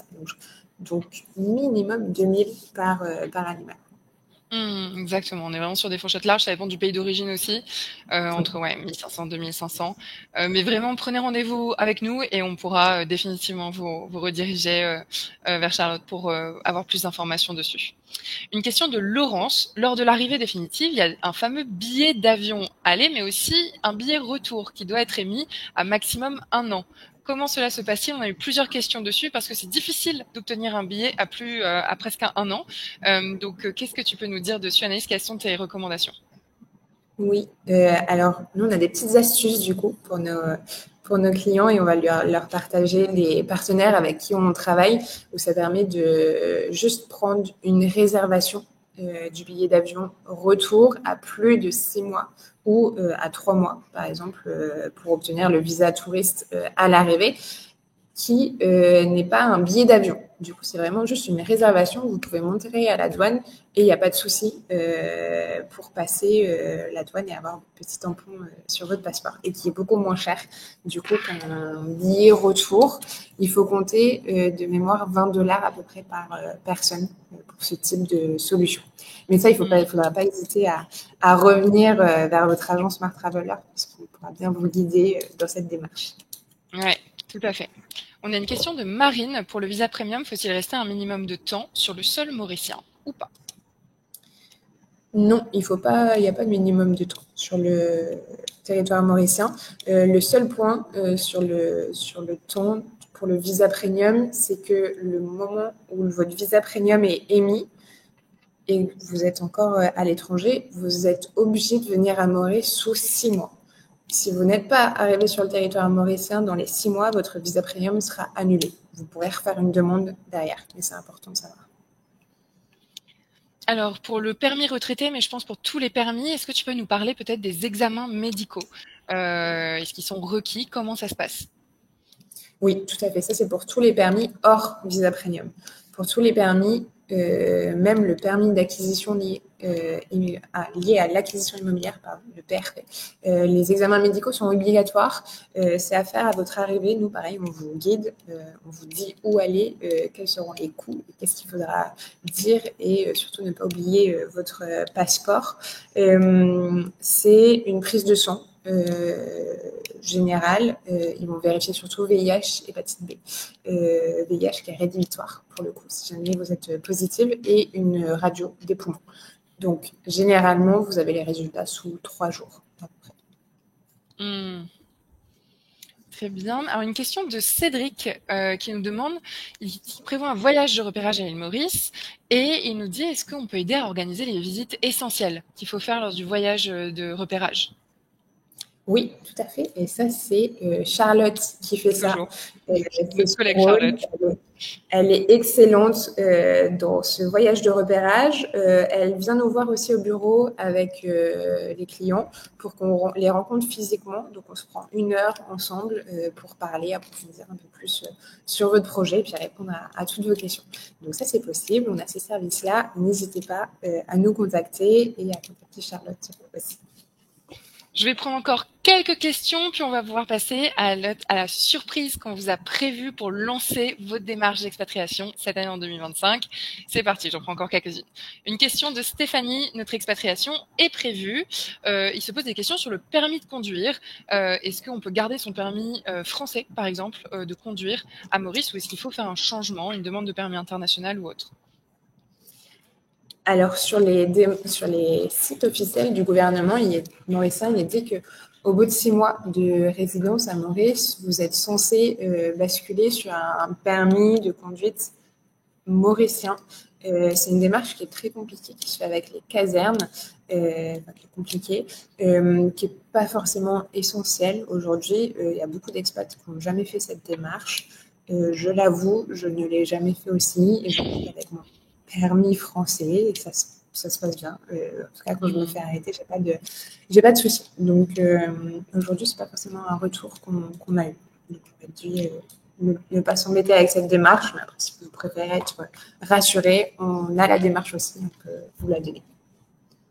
Donc, minimum 2000 par animal. Exactement, on est vraiment sur des fourchettes larges, ça dépend du pays d'origine aussi, entre 1500 2500. Mais vraiment, prenez rendez-vous avec nous et on pourra définitivement vous rediriger vers Charlotte pour avoir plus d'informations dessus. Une question de Laurence. Lors de l'arrivée définitive, il y a un fameux billet d'avion aller, mais aussi un billet retour qui doit être émis à maximum 1 an. Comment cela se passe-t-il? On a eu plusieurs questions dessus parce que c'est difficile d'obtenir un billet à presque 1 an. Donc, qu'est-ce que tu peux nous dire dessus, Anaïs? Quelles sont tes recommandations? Oui, alors nous, on a des petites astuces du coup pour nos clients et on va leur partager les partenaires avec qui on travaille où ça permet de juste prendre une réservation du billet d'avion retour à plus de 6 mois ou à 3 mois, par exemple, pour obtenir le visa touriste à l'arrivée, qui n'est pas un billet d'avion. Du coup, c'est vraiment juste une réservation. Vous pouvez monter à la douane et il n'y a pas de souci pour passer la douane et avoir un petit tampon sur votre passeport et qui est beaucoup moins cher du coup qu'un billet retour. Il faut compter de mémoire $20 à peu près par personne pour ce type de solution. Mais ça, il ne faudra pas hésiter à revenir vers votre agence Smart Traveler parce qu'il pourra bien vous guider dans cette démarche. Oui, tout à fait. On a une question de Marine. Pour le visa premium, faut-il rester un minimum de temps sur le sol mauricien ou pas? Non, il n'y a pas de minimum de temps sur le territoire mauricien. Le seul point sur le temps pour le visa premium, c'est que le moment où votre visa premium est émis et que vous êtes encore à l'étranger, vous êtes obligé de venir à Maurice sous 6 mois. Si vous n'êtes pas arrivé sur le territoire mauricien dans les 6 mois, votre visa premium sera annulé. Vous pourrez refaire une demande derrière, mais c'est important de savoir. Alors, pour le permis retraité, mais je pense pour tous les permis, est-ce que tu peux nous parler peut-être des examens médicaux? Est-ce qu'ils sont requis? Comment ça se passe? Oui, tout à fait. Ça, c'est pour tous les permis hors visa premium. Pour tous les permis, même le permis d'acquisition lié à l'acquisition immobilière, pardon, le PRP. Les examens médicaux sont obligatoires. C'est à faire à votre arrivée. Nous, pareil, on vous guide, on vous dit où aller, quels seront les coûts, qu'est-ce qu'il faudra dire et surtout ne pas oublier votre passeport. C'est une prise de sang. Général, ils vont vérifier surtout VIH, hépatite B, VIH qui est rédhibitoire pour le coup, si jamais vous êtes positive, et une radio des poumons. Donc, généralement, vous avez les résultats sous 3 jours. Très bien. Alors, une question de Cédric qui nous demande, il prévoit un voyage de repérage à l'île Maurice et il nous dit, est-ce qu'on peut aider à organiser les visites essentielles qu'il faut faire lors du voyage de repérage? Oui, tout à fait. Et ça, c'est Charlotte qui fait ça. Toujours. C'est Notre son collègue rôle. Charlotte. Elle est excellente dans ce voyage de repérage. Elle vient nous voir aussi au bureau avec les clients pour qu'on les rencontre physiquement. Donc, on se prend 1 heure ensemble pour parler, approfondir un peu plus sur votre projet et puis répondre à toutes vos questions. Donc, ça, c'est possible. On a ces services-là. N'hésitez pas à nous contacter et à contacter Charlotte aussi. Je vais prendre encore quelques questions, puis on va pouvoir passer à la surprise qu'on vous a prévue pour lancer votre démarche d'expatriation cette année en 2025. C'est parti, j'en prends encore quelques-unes. Une question de Stéphanie, notre expatriation est prévue. Il se pose des questions sur le permis de conduire. Est-ce qu'on peut garder son permis français, par exemple, de conduire à Maurice, ou est-ce qu'il faut faire un changement, une demande de permis international ou autre? Alors, sur les sites officiels du gouvernement mauricien, il est dit qu'au bout de 6 mois de résidence à Maurice, vous êtes censé basculer sur un permis de conduite mauricien. C'est une démarche qui est très compliquée, qui se fait avec les casernes, qui est compliquée, qui n'est pas forcément essentielle aujourd'hui. Il y a beaucoup d'expats qui n'ont jamais fait cette démarche. Je l'avoue, je ne l'ai jamais fait aussi, et j'en fais avec moi permis français et ça se passe bien. En tout cas, quand je me fais arrêter, j'ai pas de soucis. Donc aujourd'hui, c'est pas forcément un retour qu'on a eu. Donc on m'a dit ne pas s'embêter avec cette démarche, mais après, si vous préférez être rassuré, on a la démarche aussi, on peut vous la donner.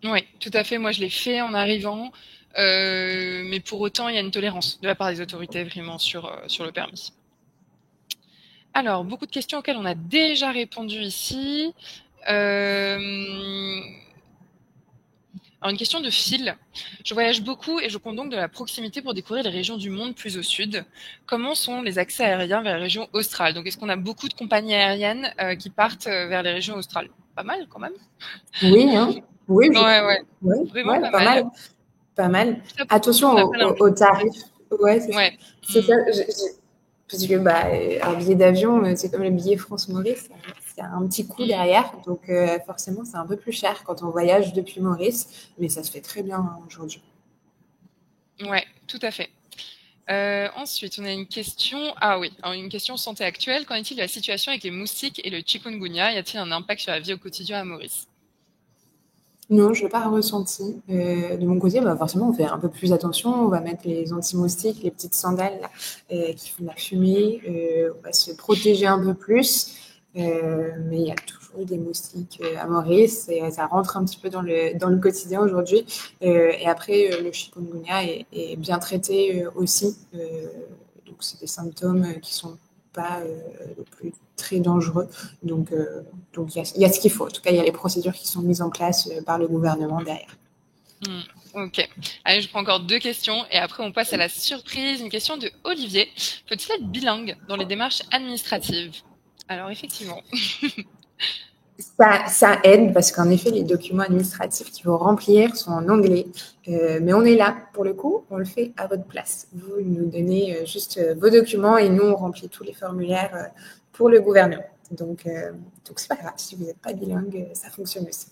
Oui, tout à fait. Moi, je l'ai fait en arrivant, mais pour autant, il y a une tolérance de la part des autorités vraiment sur le permis. Alors, beaucoup de questions auxquelles on a déjà répondu ici. Alors, une question de Phil. Je voyage beaucoup et je compte donc de la proximité pour découvrir les régions du monde plus au sud. Comment sont les accès aériens vers les régions australes? Donc, est-ce qu'on a beaucoup de compagnies aériennes qui partent vers les régions australes? Pas mal, quand même. Oui, hein. Oui, Ouais. Vraiment ouais, pas pas mal. mal. Pas mal. Ça, pour le coup, Attention on n'a pas aux tarifs. Ouais, c'est ça. Ouais. C'est ça. Parce que un billet d'avion, c'est comme le billet France-Maurice, c'est un petit coût derrière. Donc forcément, c'est un peu plus cher quand on voyage depuis Maurice, mais ça se fait très bien aujourd'hui. Ouais, tout à fait. Ensuite, on a une question. Ah oui, alors une question santé actuelle. Qu'en est-il de la situation avec les moustiques et le chikungunya? Y a-t-il un impact sur la vie au quotidien à Maurice? Non, je ne l'ai pas ressenti. De mon côté, forcément, on fait un peu plus attention. On va mettre les anti-moustiques, les petites sandales là, qui font de la fumée. On va se protéger un peu plus. Mais il y a toujours eu des moustiques à Maurice et ça rentre un petit peu dans le quotidien aujourd'hui. Et après, le chikungunya est bien traité aussi. Donc, c'est des symptômes qui sont pas le plus très dangereux. Donc, il y a ce qu'il faut. En tout cas, il y a les procédures qui sont mises en place par le gouvernement derrière. Ok. Allez, je prends encore 2 questions et après on passe à la surprise. Une question de Olivier. Faut-il être bilingue dans les démarches administratives? Alors effectivement. Ça aide parce qu'en effet, les documents administratifs qu'il faut remplir sont en anglais. Mais on est là, pour le coup, on le fait à votre place. Vous nous donnez juste vos documents et nous, on remplit tous les formulaires pour le gouvernement. Donc c'est pas grave. Si vous n'êtes pas bilingue, ça fonctionne aussi.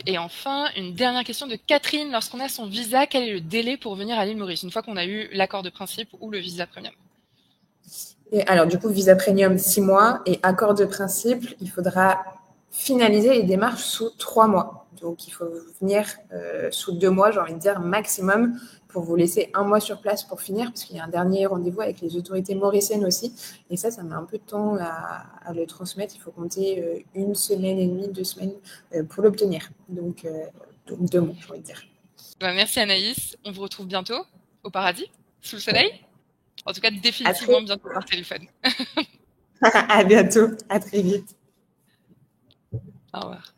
Et enfin, une dernière question de Catherine. Lorsqu'on a son visa, quel est le délai pour venir à l'île Maurice, une fois qu'on a eu l'accord de principe ou le visa premium? Et alors, du coup, visa premium 6 mois et accord de principe, il faudra finaliser les démarches sous 3 mois. Donc, il faut venir sous 2 mois, j'ai envie de dire, maximum, pour vous laisser 1 mois sur place pour finir, parce qu'il y a un dernier rendez-vous avec les autorités mauriciennes aussi. Et ça met un peu de temps à le transmettre. Il faut compter 1 semaine et demie, 2 semaines pour l'obtenir. Donc 2 mois, j'ai envie de dire. Merci Anaïs. On vous retrouve bientôt au paradis, sous le soleil. En tout cas, définitivement bientôt par téléphone. À bientôt. À très vite. Au revoir.